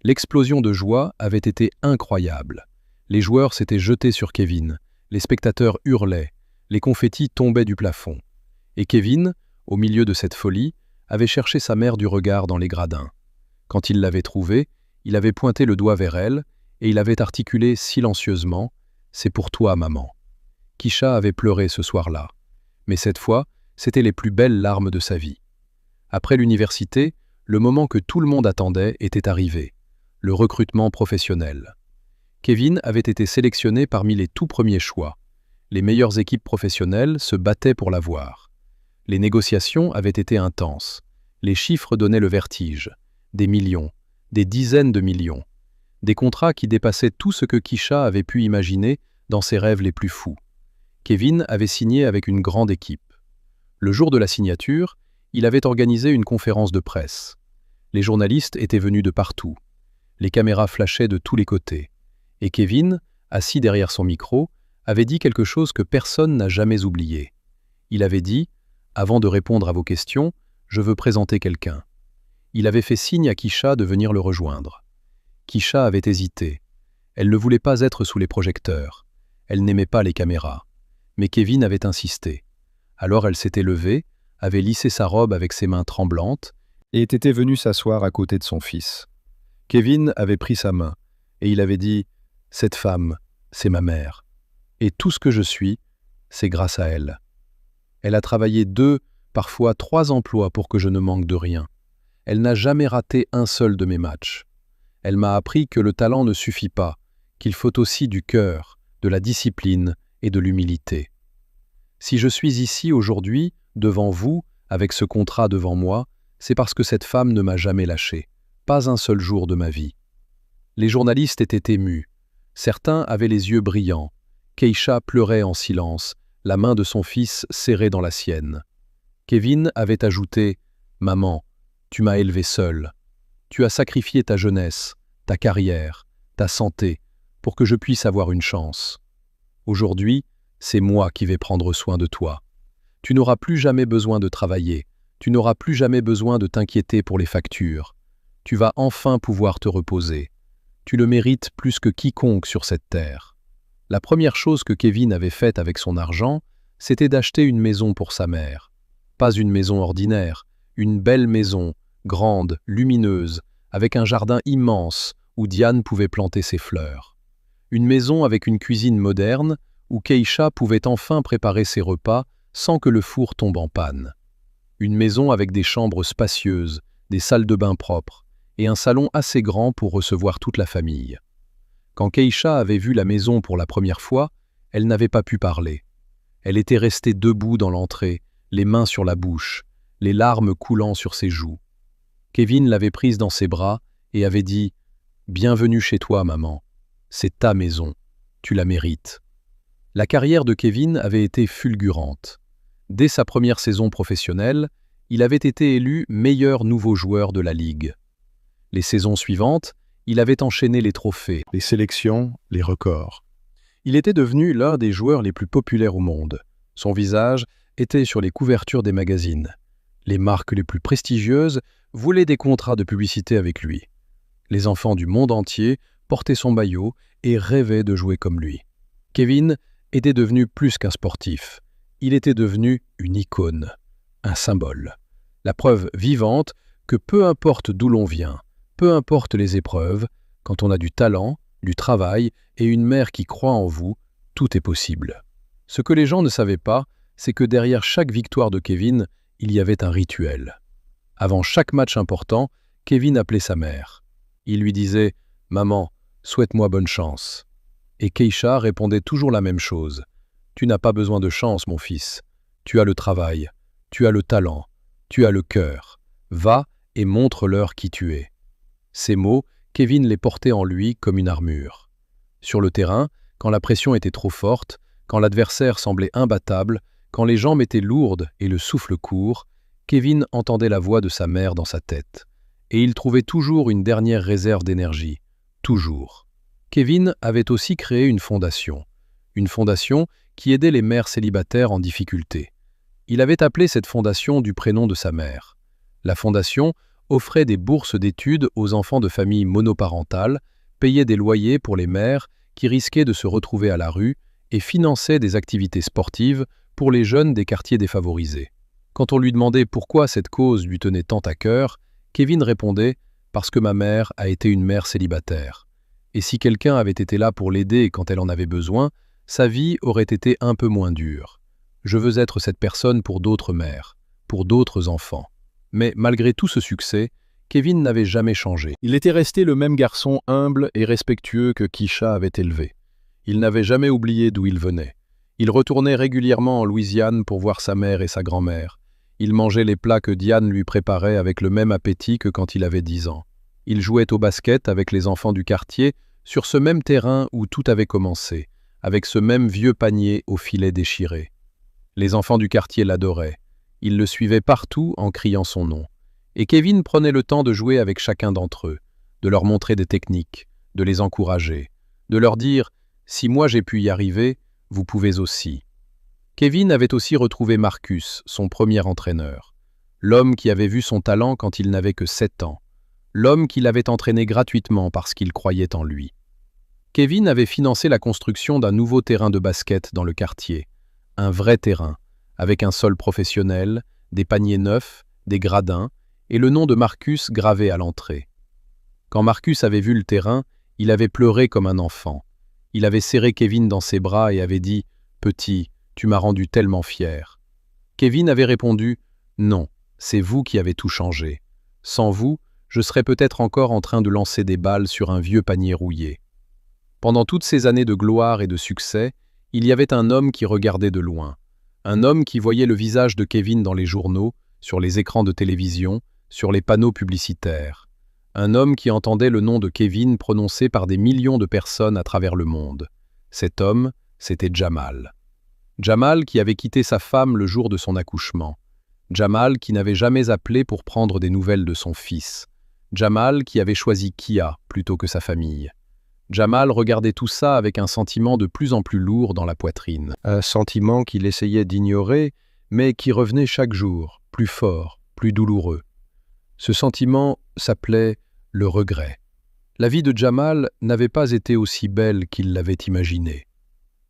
L'explosion de joie avait été incroyable. Les joueurs s'étaient jetés sur Kevin. Les spectateurs hurlaient. Les confettis tombaient du plafond. Et Kevin, au milieu de cette folie, avait cherché sa mère du regard dans les gradins. Quand il l'avait trouvée, il avait pointé le doigt vers elle et il avait articulé silencieusement « C'est pour toi, maman ». Keisha avait pleuré ce soir-là. Mais cette fois, c'étaient les plus belles larmes de sa vie. Après l'université, le moment que tout le monde attendait était arrivé. Le recrutement professionnel. Kevin avait été sélectionné parmi les tout premiers choix. Les meilleures équipes professionnelles se battaient pour l'avoir. Les négociations avaient été intenses. Les chiffres donnaient le vertige. Des millions, des dizaines de millions. Des contrats qui dépassaient tout ce que Keisha avait pu imaginer dans ses rêves les plus fous. Kevin avait signé avec une grande équipe. Le jour de la signature, il avait organisé une conférence de presse. Les journalistes étaient venus de partout. Les caméras flashaient de tous les côtés. Et Kevin, assis derrière son micro, avait dit quelque chose que personne n'a jamais oublié. Il avait dit « Avant de répondre à vos questions, je veux présenter quelqu'un ». Il avait fait signe à Keisha de venir le rejoindre. Keisha avait hésité. Elle ne voulait pas être sous les projecteurs. Elle n'aimait pas les caméras. Mais Kevin avait insisté. Alors elle s'était levée, avait lissé sa robe avec ses mains tremblantes et était venue s'asseoir à côté de son fils. Kevin avait pris sa main et il avait dit « Cette femme, c'est ma mère. Et tout ce que je suis, c'est grâce à elle. Elle a travaillé 2, parfois 3 emplois pour que je ne manque de rien. Elle n'a jamais raté un seul de mes matchs. Elle m'a appris que le talent ne suffit pas, qu'il faut aussi du cœur, de la discipline et de l'humilité. Si je suis ici aujourd'hui, devant vous, avec ce contrat devant moi, c'est parce que cette femme ne m'a jamais lâché, pas un seul jour de ma vie. » Les journalistes étaient émus. Certains avaient les yeux brillants. Keisha pleurait en silence, la main de son fils serrée dans la sienne. Kevin avait ajouté « Maman, tu m'as élevé seul. Tu as sacrifié ta jeunesse, ta carrière, ta santé, pour que je puisse avoir une chance. Aujourd'hui, c'est moi qui vais prendre soin de toi. Tu n'auras plus jamais besoin de travailler, tu n'auras plus jamais besoin de t'inquiéter pour les factures. Tu vas enfin pouvoir te reposer. Tu le mérites plus que quiconque sur cette terre. » La première chose que Kevin avait faite avec son argent, c'était d'acheter une maison pour sa mère. Pas une maison ordinaire, une belle maison, grande, lumineuse, avec un jardin immense où Diane pouvait planter ses fleurs. Une maison avec une cuisine moderne où Keisha pouvait enfin préparer ses repas sans que le four tombe en panne. Une maison avec des chambres spacieuses, des salles de bain propres et un salon assez grand pour recevoir toute la famille. Quand Keisha avait vu la maison pour la première fois, elle n'avait pas pu parler. Elle était restée debout dans l'entrée, les mains sur la bouche, les larmes coulant sur ses joues. Kevin l'avait prise dans ses bras et avait dit « Bienvenue chez toi, maman. C'est ta maison. Tu la mérites. » La carrière de Kevin avait été fulgurante. Dès sa première saison professionnelle, il avait été élu meilleur nouveau joueur de la Ligue. Les saisons suivantes, il avait enchaîné les trophées, les sélections, les records. Il était devenu l'un des joueurs les plus populaires au monde. Son visage était sur les couvertures des magazines. Les marques les plus prestigieuses voulaient des contrats de publicité avec lui. Les enfants du monde entier portaient son maillot et rêvaient de jouer comme lui. Kevin était devenu plus qu'un sportif. Il était devenu une icône, un symbole. La preuve vivante que peu importe d'où l'on vient, peu importe les épreuves, quand on a du talent, du travail et une mère qui croit en vous, tout est possible. Ce que les gens ne savaient pas, c'est que derrière chaque victoire de Kevin, il y avait un rituel. Avant chaque match important, Kevin appelait sa mère. Il lui disait « Maman, souhaite-moi bonne chance ». Et Keisha répondait toujours la même chose. « Tu n'as pas besoin de chance, mon fils. Tu as le travail, tu as le talent, tu as le cœur. Va et montre-leur qui tu es. » Ces mots, Kevin les portait en lui comme une armure. Sur le terrain, quand la pression était trop forte, quand l'adversaire semblait imbattable, quand les jambes étaient lourdes et le souffle court, Kevin entendait la voix de sa mère dans sa tête. Et il trouvait toujours une dernière réserve d'énergie. Toujours. Kevin avait aussi créé une fondation qui aidait les mères célibataires en difficulté. Il avait appelé cette fondation du prénom de sa mère. La fondation offrait des bourses d'études aux enfants de familles monoparentales, payait des loyers pour les mères qui risquaient de se retrouver à la rue et finançait des activités sportives pour les jeunes des quartiers défavorisés. Quand on lui demandait pourquoi cette cause lui tenait tant à cœur, Kevin répondait « Parce que ma mère a été une mère célibataire. Et si quelqu'un avait été là pour l'aider quand elle en avait besoin, sa vie aurait été un peu moins dure. Je veux être cette personne pour d'autres mères, pour d'autres enfants. » Mais malgré tout ce succès, Kevin n'avait jamais changé. Il était resté le même garçon humble et respectueux que Keisha avait élevé. Il n'avait jamais oublié d'où il venait. Il retournait régulièrement en Louisiane pour voir sa mère et sa grand-mère. Il mangeait les plats que Diane lui préparait avec le même appétit que quand il avait 10 ans. Il jouait au basket avec les enfants du quartier sur ce même terrain où tout avait commencé, avec ce même vieux panier au filet déchiré. Les enfants du quartier l'adoraient. Ils le suivaient partout en criant son nom. Et Kevin prenait le temps de jouer avec chacun d'entre eux, de leur montrer des techniques, de les encourager, de leur dire « Si moi j'ai pu y arriver, vous pouvez aussi ». Kevin avait aussi retrouvé Marcus, son premier entraîneur. L'homme qui avait vu son talent quand il n'avait que 7 ans. L'homme qui l'avait entraîné gratuitement parce qu'il croyait en lui. Kevin avait financé la construction d'un nouveau terrain de basket dans le quartier. Un vrai terrain, avec un sol professionnel, des paniers neufs, des gradins, et le nom de Marcus gravé à l'entrée. Quand Marcus avait vu le terrain, il avait pleuré comme un enfant. Il avait serré Kevin dans ses bras et avait dit « Petit, tu m'as rendu tellement fier ». Kevin avait répondu « Non, c'est vous qui avez tout changé. Sans vous, je serais peut-être encore en train de lancer des balles sur un vieux panier rouillé ». Pendant toutes ces années de gloire et de succès, il y avait un homme qui regardait de loin. Un homme qui voyait le visage de Kevin dans les journaux, sur les écrans de télévision, sur les panneaux publicitaires. Un homme qui entendait le nom de Kevin prononcé par des millions de personnes à travers le monde. Cet homme, c'était Jamal. Jamal qui avait quitté sa femme le jour de son accouchement. Jamal qui n'avait jamais appelé pour prendre des nouvelles de son fils. Jamal qui avait choisi Kia plutôt que sa famille. Jamal regardait tout ça avec un sentiment de plus en plus lourd dans la poitrine. Un sentiment qu'il essayait d'ignorer, mais qui revenait chaque jour, plus fort, plus douloureux. Ce sentiment s'appelait le regret. La vie de Jamal n'avait pas été aussi belle qu'il l'avait imaginée.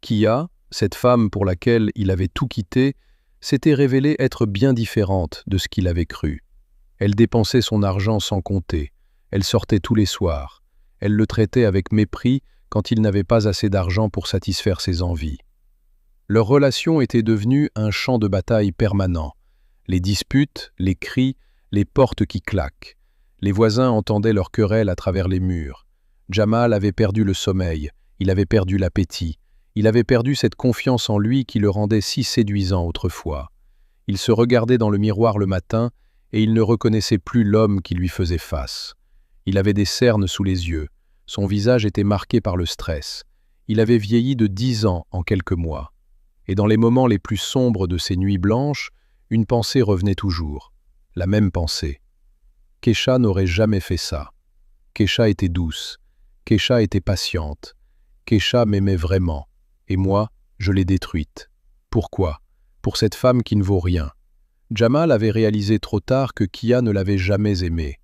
Kia, cette femme pour laquelle il avait tout quitté, s'était révélée être bien différente de ce qu'il avait cru. Elle dépensait son argent sans compter, elle sortait tous les soirs, elle le traitait avec mépris quand il n'avait pas assez d'argent pour satisfaire ses envies. Leur relation était devenue un champ de bataille permanent. Les disputes, les cris, les portes qui claquent. Les voisins entendaient leurs querelles à travers les murs. Jamal avait perdu le sommeil, il avait perdu l'appétit, il avait perdu cette confiance en lui qui le rendait si séduisant autrefois. Il se regardait dans le miroir le matin et il ne reconnaissait plus l'homme qui lui faisait face. Il avait des cernes sous les yeux, son visage était marqué par le stress. Il avait vieilli de 10 ans en quelques mois. Et dans les moments les plus sombres de ces nuits blanches, une pensée revenait toujours. La même pensée. Kecha n'aurait jamais fait ça. Kecha était douce. Kecha était patiente. Kecha m'aimait vraiment. Et moi, je l'ai détruite. Pourquoi? Pour cette femme qui ne vaut rien. Jamal avait réalisé trop tard que Kia ne l'avait jamais aimé.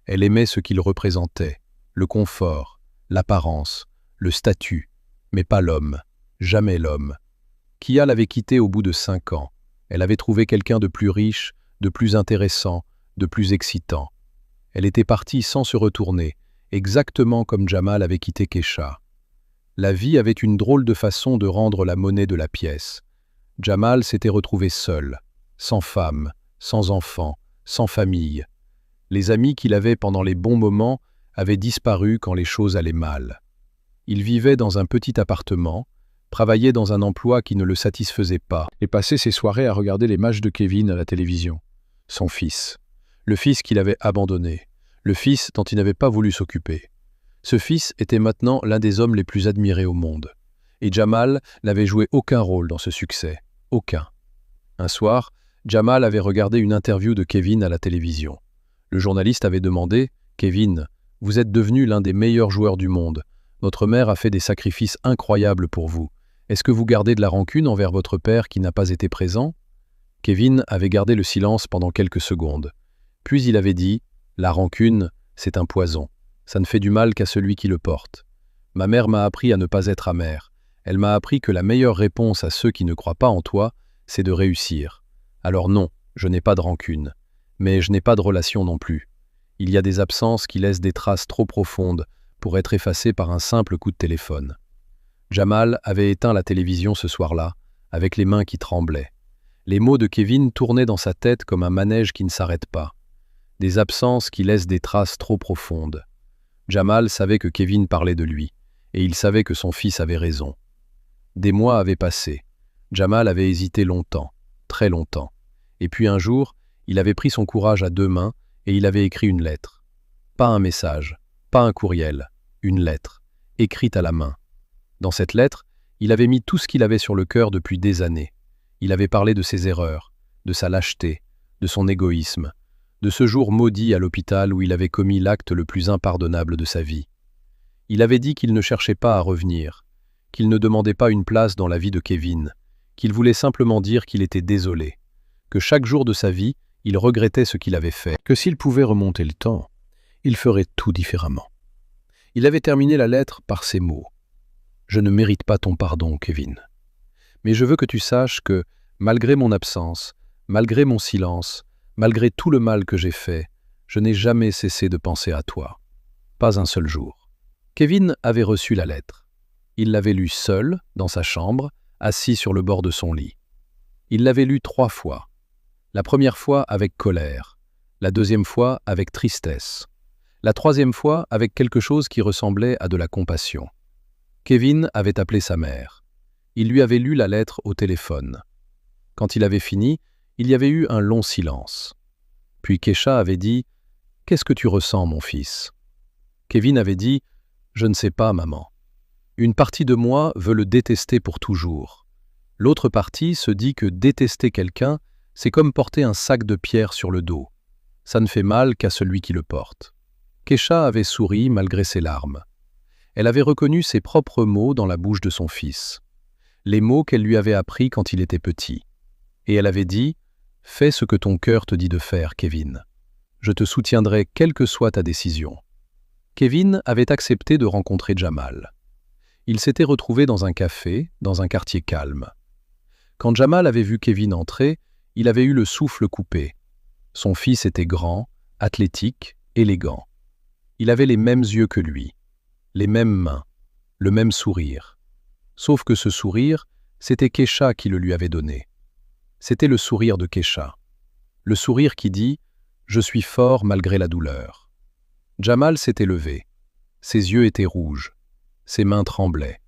Elle aimait ce qu'il représentait, le confort, l'apparence, le statut, mais pas l'homme, jamais l'homme. Kia l'avait quitté au bout de 5 ans. Elle avait trouvé quelqu'un de plus riche, de plus intéressant, de plus excitant. Elle était partie sans se retourner, exactement comme Jamal avait quitté Kecha. La vie avait une drôle de façon de rendre la monnaie de la pièce. Jamal s'était retrouvé seul, sans femme, sans enfant, sans famille. Les amis qu'il avait pendant les bons moments avaient disparu quand les choses allaient mal. Il vivait dans un petit appartement, travaillait dans un emploi qui ne le satisfaisait pas et passait ses soirées à regarder les matchs de Kevin à la télévision. Son fils. Le fils qu'il avait abandonné. Le fils dont il n'avait pas voulu s'occuper. Ce fils était maintenant l'un des hommes les plus admirés au monde. Et Jamal n'avait joué aucun rôle dans ce succès. Aucun. Un soir, Jamal avait regardé une interview de Kevin à la télévision. Le journaliste avait demandé « Kevin, vous êtes devenu l'un des meilleurs joueurs du monde. Notre mère a fait des sacrifices incroyables pour vous. Est-ce que vous gardez de la rancune envers votre père qui n'a pas été présent ?» Kevin avait gardé le silence pendant quelques secondes. Puis il avait dit « La rancune, c'est un poison. Ça ne fait du mal qu'à celui qui le porte. Ma mère m'a appris à ne pas être amère. Elle m'a appris que la meilleure réponse à ceux qui ne croient pas en toi, c'est de réussir. Alors non, je n'ai pas de rancune. Mais je n'ai pas de relation non plus. Il y a des absences qui laissent des traces trop profondes pour être effacées par un simple coup de téléphone. » Jamal avait éteint la télévision ce soir-là, avec les mains qui tremblaient. Les mots de Kevin tournaient dans sa tête comme un manège qui ne s'arrête pas. Des absences qui laissent des traces trop profondes. Jamal savait que Kevin parlait de lui, et il savait que son fils avait raison. Des mois avaient passé. Jamal avait hésité longtemps, très longtemps. Et puis un jour, il avait pris son courage à 2 mains et il avait écrit une lettre. Pas un message, pas un courriel, une lettre, écrite à la main. Dans cette lettre, il avait mis tout ce qu'il avait sur le cœur depuis des années. Il avait parlé de ses erreurs, de sa lâcheté, de son égoïsme, de ce jour maudit à l'hôpital où il avait commis l'acte le plus impardonnable de sa vie. Il avait dit qu'il ne cherchait pas à revenir, qu'il ne demandait pas une place dans la vie de Kevin, qu'il voulait simplement dire qu'il était désolé, que chaque jour de sa vie, il regrettait ce qu'il avait fait, que s'il pouvait remonter le temps, il ferait tout différemment. Il avait terminé la lettre par ces mots. « Je ne mérite pas ton pardon, Kevin. Mais je veux que tu saches que, malgré mon absence, malgré mon silence, malgré tout le mal que j'ai fait, je n'ai jamais cessé de penser à toi. Pas un seul jour. » Kevin avait reçu la lettre. Il l'avait lue seul, dans sa chambre, assis sur le bord de son lit. Il l'avait lue 3 fois. La première fois avec colère, la deuxième fois avec tristesse, la troisième fois avec quelque chose qui ressemblait à de la compassion. Kevin avait appelé sa mère. Il lui avait lu la lettre au téléphone. Quand il avait fini, il y avait eu un long silence. Puis Kecha avait dit « Qu'est-ce que tu ressens, mon fils ?» Kevin avait dit « Je ne sais pas, maman. Une partie de moi veut le détester pour toujours. L'autre partie se dit que détester quelqu'un, c'est comme porter un sac de pierre sur le dos. Ça ne fait mal qu'à celui qui le porte. » Kecha avait souri malgré ses larmes. Elle avait reconnu ses propres mots dans la bouche de son fils. Les mots qu'elle lui avait appris quand il était petit. Et elle avait dit « Fais ce que ton cœur te dit de faire, Kevin. Je te soutiendrai quelle que soit ta décision. » Kevin avait accepté de rencontrer Jamal. Ils s'étaient retrouvés dans un café, dans un quartier calme. Quand Jamal avait vu Kevin entrer, il avait eu le souffle coupé. Son fils était grand, athlétique, élégant. Il avait les mêmes yeux que lui, les mêmes mains, le même sourire. Sauf que ce sourire, c'était Kecha qui le lui avait donné. C'était le sourire de Kecha. Le sourire qui dit « Je suis fort malgré la douleur ». Jamal s'était levé. Ses yeux étaient rouges. Ses mains tremblaient.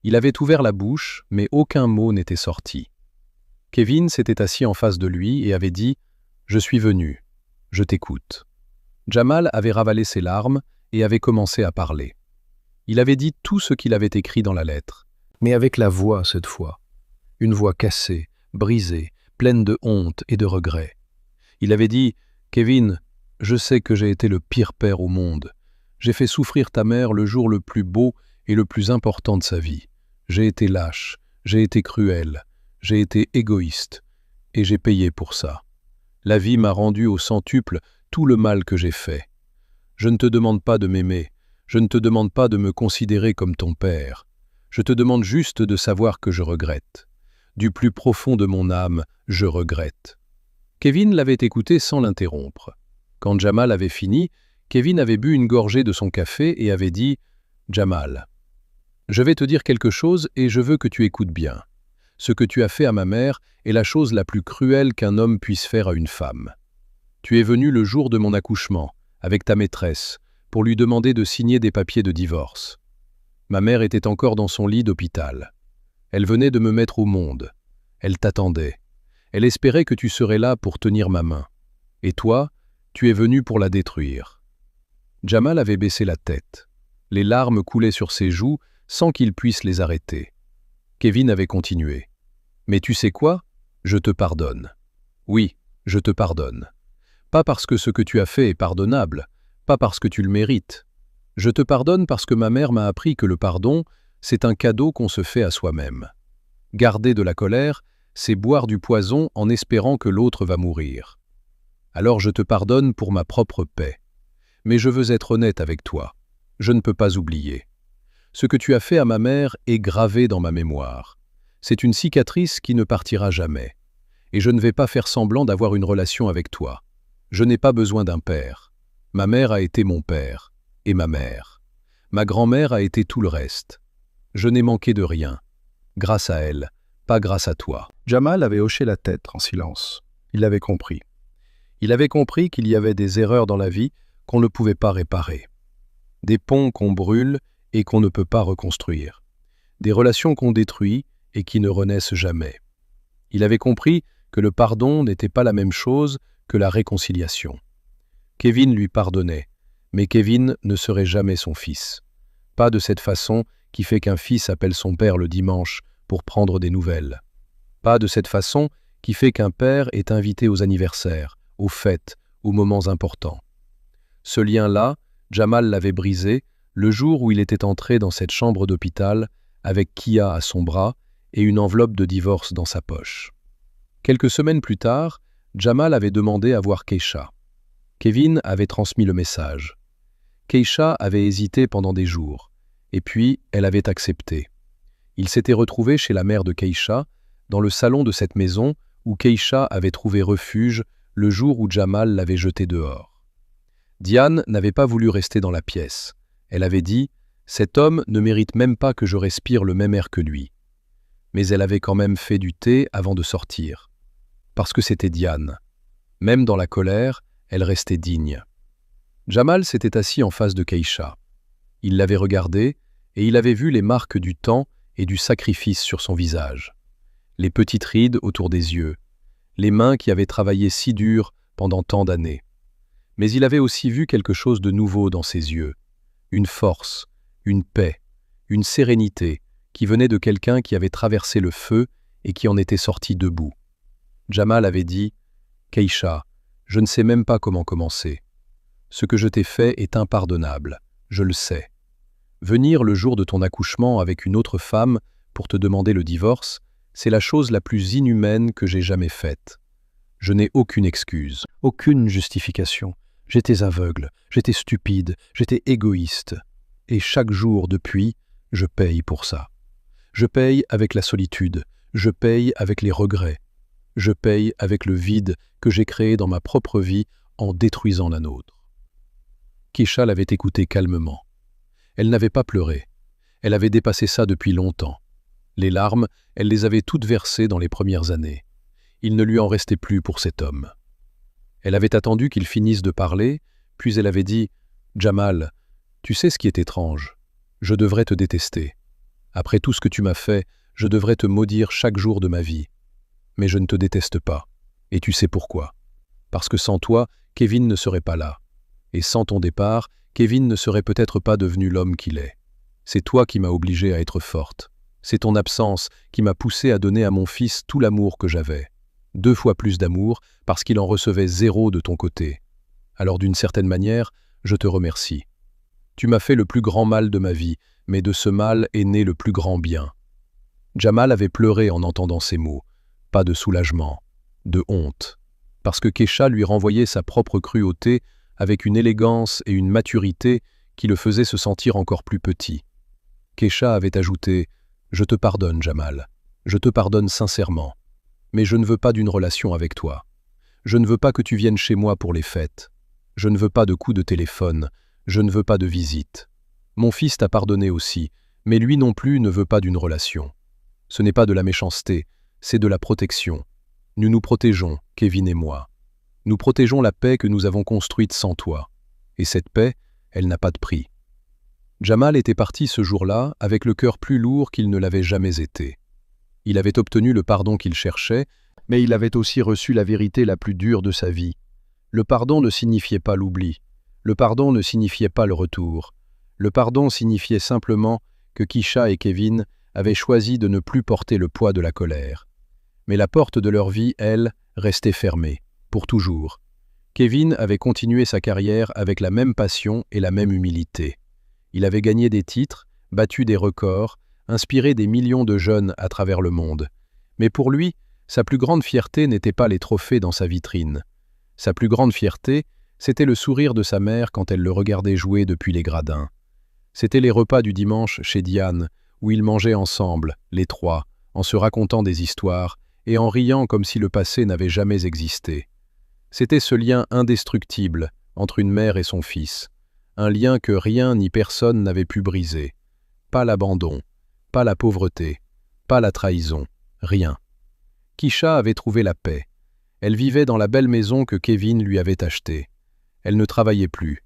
Il avait ouvert la bouche, mais aucun mot n'était sorti. Kevin s'était assis en face de lui et avait dit « Je suis venu. Je t'écoute ». Jamal avait ravalé ses larmes et avait commencé à parler. Il avait dit tout ce qu'il avait écrit dans la lettre, mais avec la voix cette fois. Une voix cassée, brisée, pleine de honte et de regret. Il avait dit « Kevin, je sais que j'ai été le pire père au monde. J'ai fait souffrir ta mère le jour le plus beau et le plus important de sa vie. J'ai été lâche, j'ai été cruel, j'ai été égoïste, et j'ai payé pour ça. La vie m'a rendu au centuple tout le mal que j'ai fait. Je ne te demande pas de m'aimer, je ne te demande pas de me considérer comme ton père. Je te demande juste de savoir que je regrette. Du plus profond de mon âme, je regrette. » Kevin l'avait écouté sans l'interrompre. Quand Jamal avait fini, Kevin avait bu une gorgée de son café et avait dit « Jamal, je vais te dire quelque chose et je veux que tu écoutes bien. Ce que tu as fait à ma mère est la chose la plus cruelle qu'un homme puisse faire à une femme. Tu es venu le jour de mon accouchement, avec ta maîtresse, pour lui demander de signer des papiers de divorce. Ma mère était encore dans son lit d'hôpital. Elle venait de me mettre au monde. Elle t'attendait. Elle espérait que tu serais là pour tenir ma main. Et toi, tu es venu pour la détruire. » Jamal avait baissé la tête. Les larmes coulaient sur ses joues sans qu'il puisse les arrêter. Kevin avait continué. « Mais tu sais quoi? Je te pardonne. Oui, je te pardonne. Pas parce que ce que tu as fait est pardonnable, pas parce que tu le mérites. Je te pardonne parce que ma mère m'a appris que le pardon, c'est un cadeau qu'on se fait à soi-même. Garder de la colère, c'est boire du poison en espérant que l'autre va mourir. Alors je te pardonne pour ma propre paix. Mais je veux être honnête avec toi. Je ne peux pas oublier. Ce que tu as fait à ma mère est gravé dans ma mémoire. C'est une cicatrice qui ne partira jamais. Et je ne vais pas faire semblant d'avoir une relation avec toi. Je n'ai pas besoin d'un père. Ma mère a été mon père, et ma mère. Ma grand-mère a été tout le reste. Je n'ai manqué de rien. Grâce à elle, pas grâce à toi. » Jamal avait hoché la tête en silence. Il l'avait compris. Il avait compris qu'il y avait des erreurs dans la vie qu'on ne pouvait pas réparer. Des ponts qu'on brûle et qu'on ne peut pas reconstruire. Des relations qu'on détruit et qui ne renaissent jamais. Il avait compris que le pardon n'était pas la même chose que la réconciliation. Kevin lui pardonnait, mais Kevin ne serait jamais son fils. Pas de cette façon qui fait qu'un fils appelle son père le dimanche pour prendre des nouvelles. Pas de cette façon qui fait qu'un père est invité aux anniversaires, aux fêtes, aux moments importants. Ce lien-là, Jamal l'avait brisé le jour où il était entré dans cette chambre d'hôpital avec Kia à son bras et une enveloppe de divorce dans sa poche. Quelques semaines plus tard, Jamal avait demandé à voir Keisha. Kevin avait transmis le message. Keisha avait hésité pendant des jours, et puis elle avait accepté. Il s'était retrouvé chez la mère de Keisha, dans le salon de cette maison où Keisha avait trouvé refuge le jour où Jamal l'avait jeté dehors. Diane n'avait pas voulu rester dans la pièce. Elle avait dit « Cet homme ne mérite même pas que je respire le même air que lui. » Mais elle avait quand même fait du thé avant de sortir. Parce que c'était Diane. Même dans la colère, elle restait digne. Jamal s'était assis en face de Keisha. Il l'avait regardée et il avait vu les marques du temps et du sacrifice sur son visage. Les petites rides autour des yeux, les mains qui avaient travaillé si dur pendant tant d'années. Mais il avait aussi vu quelque chose de nouveau dans ses yeux, une force, une paix, une sérénité qui venait de quelqu'un qui avait traversé le feu et qui en était sorti debout. Jamal avait dit « Keisha, je ne sais même pas comment commencer. Ce que je t'ai fait est impardonnable, je le sais. Venir le jour de ton accouchement avec une autre femme pour te demander le divorce, c'est la chose la plus inhumaine que j'ai jamais faite. Je n'ai aucune excuse, aucune justification. J'étais aveugle, j'étais stupide, j'étais égoïste. Et chaque jour depuis, je paye pour ça. Je paye avec la solitude, je paye avec les regrets. Je paye avec le vide que j'ai créé dans ma propre vie en détruisant la nôtre. » Keisha l'avait écouté calmement. Elle n'avait pas pleuré. Elle avait dépassé ça depuis longtemps. Les larmes, elle les avait toutes versées dans les premières années. Il ne lui en restait plus pour cet homme. Elle avait attendu qu'il finisse de parler, puis elle avait dit « Jamal, Tu sais ce qui est étrange? Je devrais te détester. Après tout ce que tu m'as fait, je devrais te maudire chaque jour de ma vie. Mais je ne te déteste pas. Et tu sais pourquoi? Parce que sans toi, Kevin ne serait pas là. Et sans ton départ, Kevin ne serait peut-être pas devenu l'homme qu'il est. C'est toi qui m'as obligée à être forte. C'est ton absence qui m'a poussée à donner à mon fils tout l'amour que j'avais. 2 fois plus d'amour parce qu'il en recevait 0 de ton côté. Alors d'une certaine manière, je te remercie. Tu m'as fait le plus grand mal de ma vie, mais de ce mal est né le plus grand bien. Jamal avait pleuré en entendant ces mots. Pas de soulagement, de honte. Parce que Kesha lui renvoyait sa propre cruauté avec une élégance et une maturité qui le faisaient se sentir encore plus petit. Kesha avait ajouté « Je te pardonne, Jamal. Je te pardonne sincèrement. Mais je ne veux pas d'une relation avec toi. Je ne veux pas que tu viennes chez moi pour les fêtes. Je ne veux pas de coups de téléphone. Je ne veux pas de visite. Mon fils t'a pardonné aussi, mais lui non plus ne veut pas d'une relation. Ce n'est pas de la méchanceté, c'est de la protection. Nous nous protégeons, Kevin et moi. Nous protégeons la paix que nous avons construite sans toi. Et cette paix, elle n'a pas de prix. » Jamal était parti ce jour-là avec le cœur plus lourd qu'il ne l'avait jamais été. Il avait obtenu le pardon qu'il cherchait, mais il avait aussi reçu la vérité la plus dure de sa vie. Le pardon ne signifiait pas l'oubli. Le pardon ne signifiait pas le retour. Le pardon signifiait simplement que Kesha et Kevin avaient choisi de ne plus porter le poids de la colère. Mais la porte de leur vie, elle, restait fermée, pour toujours. Kevin avait continué sa carrière avec la même passion et la même humilité. Il avait gagné des titres, battu des records, inspiré des millions de jeunes à travers le monde. Mais pour lui, sa plus grande fierté n'était pas les trophées dans sa vitrine. Sa plus grande fierté, c'était le sourire de sa mère quand elle le regardait jouer depuis les gradins. C'était les repas du dimanche chez Diane, où ils mangeaient ensemble, les trois, en se racontant des histoires et en riant comme si le passé n'avait jamais existé. C'était ce lien indestructible entre une mère et son fils, un lien que rien ni personne n'avait pu briser. Pas l'abandon, pas la pauvreté, pas la trahison, rien. Kesha avait trouvé la paix. Elle vivait dans la belle maison que Kevin lui avait achetée. Elle ne travaillait plus.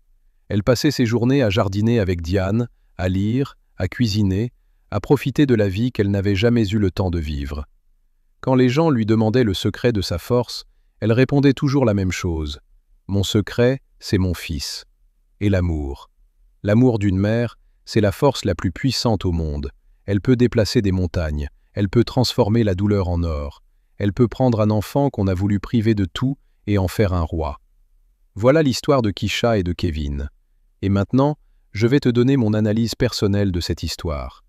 Elle passait ses journées à jardiner avec Diane, à lire, à cuisiner, à profiter de la vie qu'elle n'avait jamais eu le temps de vivre. Quand les gens lui demandaient le secret de sa force, elle répondait toujours la même chose. « Mon secret, c'est mon fils. » Et l'amour. L'amour d'une mère, c'est la force la plus puissante au monde. Elle peut déplacer des montagnes, elle peut transformer la douleur en or, elle peut prendre un enfant qu'on a voulu priver de tout et en faire un roi. Voilà l'histoire de Kesha et de Kevin. Et maintenant, je vais te donner mon analyse personnelle de cette histoire.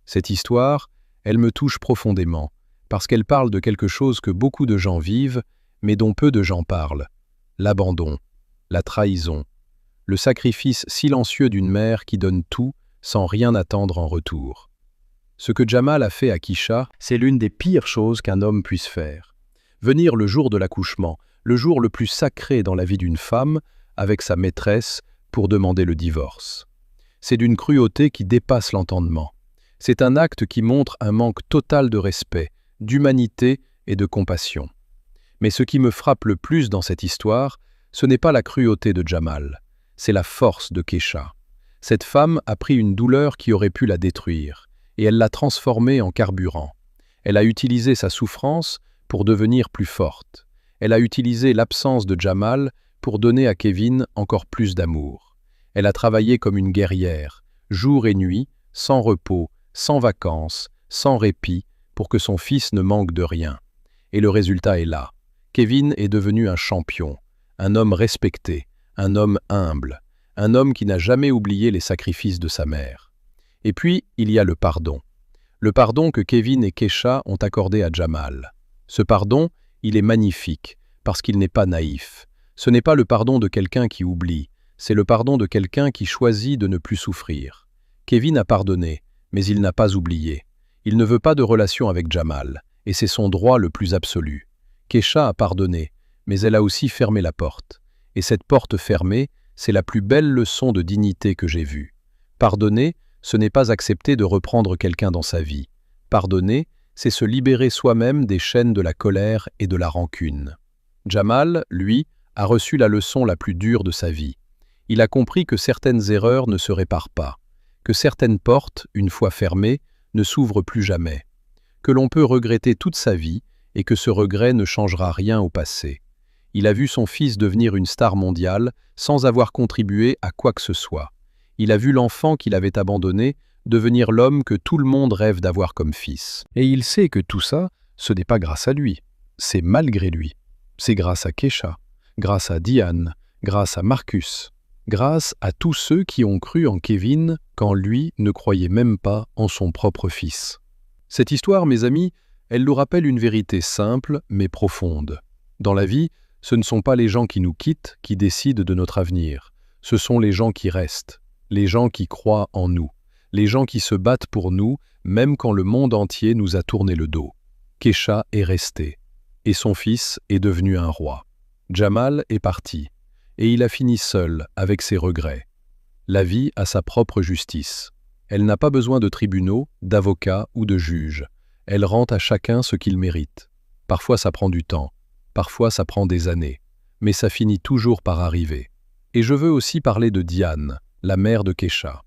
Cette histoire, elle me touche profondément, parce qu'elle parle de quelque chose que beaucoup de gens vivent, mais dont peu de gens parlent. L'abandon, la trahison, le sacrifice silencieux d'une mère qui donne tout sans rien attendre en retour. Ce que Jamal a fait à Kesha, c'est l'une des pires choses qu'un homme puisse faire. Venir le jour de l'accouchement, le jour le plus sacré dans la vie d'une femme, avec sa maîtresse, pour demander le divorce. C'est d'une cruauté qui dépasse l'entendement. C'est un acte qui montre un manque total de respect, d'humanité et de compassion. Mais ce qui me frappe le plus dans cette histoire, ce n'est pas la cruauté de Jamal, c'est la force de Kesha. Cette femme a pris une douleur qui aurait pu la détruire, et elle l'a transformée en carburant. Elle a utilisé sa souffrance pour devenir plus forte. Elle a utilisé l'absence de Jamal pour donner à Kevin encore plus d'amour. Elle a travaillé comme une guerrière, jour et nuit, sans repos, sans vacances, sans répit, pour que son fils ne manque de rien. Et le résultat est là. Kevin est devenu un champion, un homme respecté, un homme humble, un homme qui n'a jamais oublié les sacrifices de sa mère. Et puis, il y a le pardon. Le pardon que Kevin et Kesha ont accordé à Jamal. Ce pardon, il est magnifique, parce qu'il n'est pas naïf. Ce n'est pas le pardon de quelqu'un qui oublie, c'est le pardon de quelqu'un qui choisit de ne plus souffrir. Kevin a pardonné, mais il n'a pas oublié. Il ne veut pas de relation avec Jamal, et c'est son droit le plus absolu. Kesha a pardonné, mais elle a aussi fermé la porte. Et cette porte fermée, c'est la plus belle leçon de dignité que j'ai vue. Pardonner, ce n'est pas accepter de reprendre quelqu'un dans sa vie. Pardonner, c'est se libérer soi-même des chaînes de la colère et de la rancune. Jamal, lui, a reçu la leçon la plus dure de sa vie. Il a compris que certaines erreurs ne se réparent pas, que certaines portes, une fois fermées, ne s'ouvrent plus jamais, que l'on peut regretter toute sa vie et que ce regret ne changera rien au passé. Il a vu son fils devenir une star mondiale sans avoir contribué à quoi que ce soit. Il a vu l'enfant qu'il avait abandonné devenir l'homme que tout le monde rêve d'avoir comme fils. Et il sait que tout ça, ce n'est pas grâce à lui, c'est malgré lui. C'est grâce à Kesha, grâce à Diane, grâce à Marcus, grâce à tous ceux qui ont cru en Kevin quand lui ne croyait même pas en son propre fils. Cette histoire, mes amis, elle nous rappelle une vérité simple mais profonde. Dans la vie, ce ne sont pas les gens qui nous quittent qui décident de notre avenir. Ce sont les gens qui restent, les gens qui croient en nous, les gens qui se battent pour nous, même quand le monde entier nous a tourné le dos. Kesha est resté, et son fils est devenu un roi. Jamal est parti, et il a fini seul avec ses regrets. La vie a sa propre justice. Elle n'a pas besoin de tribunaux, d'avocats ou de juges. Elle rend à chacun ce qu'il mérite. Parfois ça prend du temps, parfois ça prend des années, mais ça finit toujours par arriver. Et je veux aussi parler de Diane, la mère de Kesha.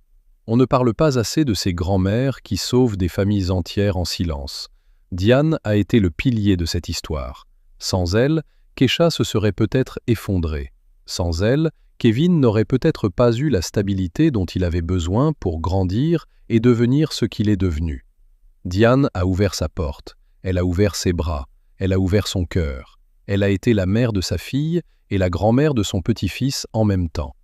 On ne parle pas assez de ces grands-mères qui sauvent des familles entières en silence. Diane a été le pilier de cette histoire. Sans elle, Kesha se serait peut-être effondré. Sans elle, Kevin n'aurait peut-être pas eu la stabilité dont il avait besoin pour grandir et devenir ce qu'il est devenu. Diane a ouvert sa porte, elle a ouvert ses bras, elle a ouvert son cœur. Elle a été la mère de sa fille et la grand-mère de son petit-fils en même temps.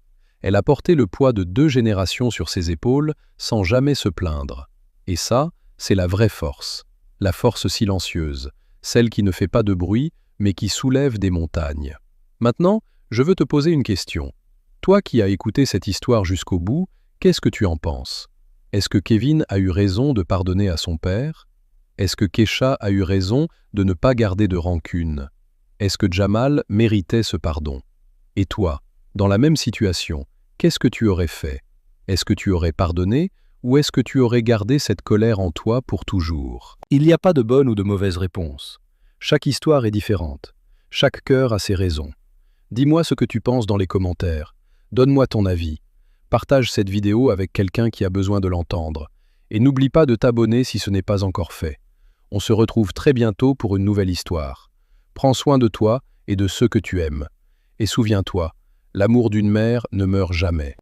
Elle a porté le poids de 2 générations sur ses épaules sans jamais se plaindre. Et ça, c'est la vraie force. La force silencieuse, celle qui ne fait pas de bruit, mais qui soulève des montagnes. Maintenant, je veux te poser une question. Toi qui as écouté cette histoire jusqu'au bout, qu'est-ce que tu en penses? Est-ce que Kevin a eu raison de pardonner à son père? Est-ce que Kesha a eu raison de ne pas garder de rancune? Est-ce que Jamal méritait ce pardon? Et toi, dans la même situation, qu'est-ce que tu aurais fait? Est-ce que tu aurais pardonné ou est-ce que tu aurais gardé cette colère en toi pour toujours? Il n'y a pas de bonne ou de mauvaise réponse. Chaque histoire est différente. Chaque cœur a ses raisons. Dis-moi ce que tu penses dans les commentaires. Donne-moi ton avis. Partage cette vidéo avec quelqu'un qui a besoin de l'entendre. Et n'oublie pas de t'abonner si ce n'est pas encore fait. On se retrouve très bientôt pour une nouvelle histoire. Prends soin de toi et de ceux que tu aimes. Et souviens-toi, l'amour d'une mère ne meurt jamais.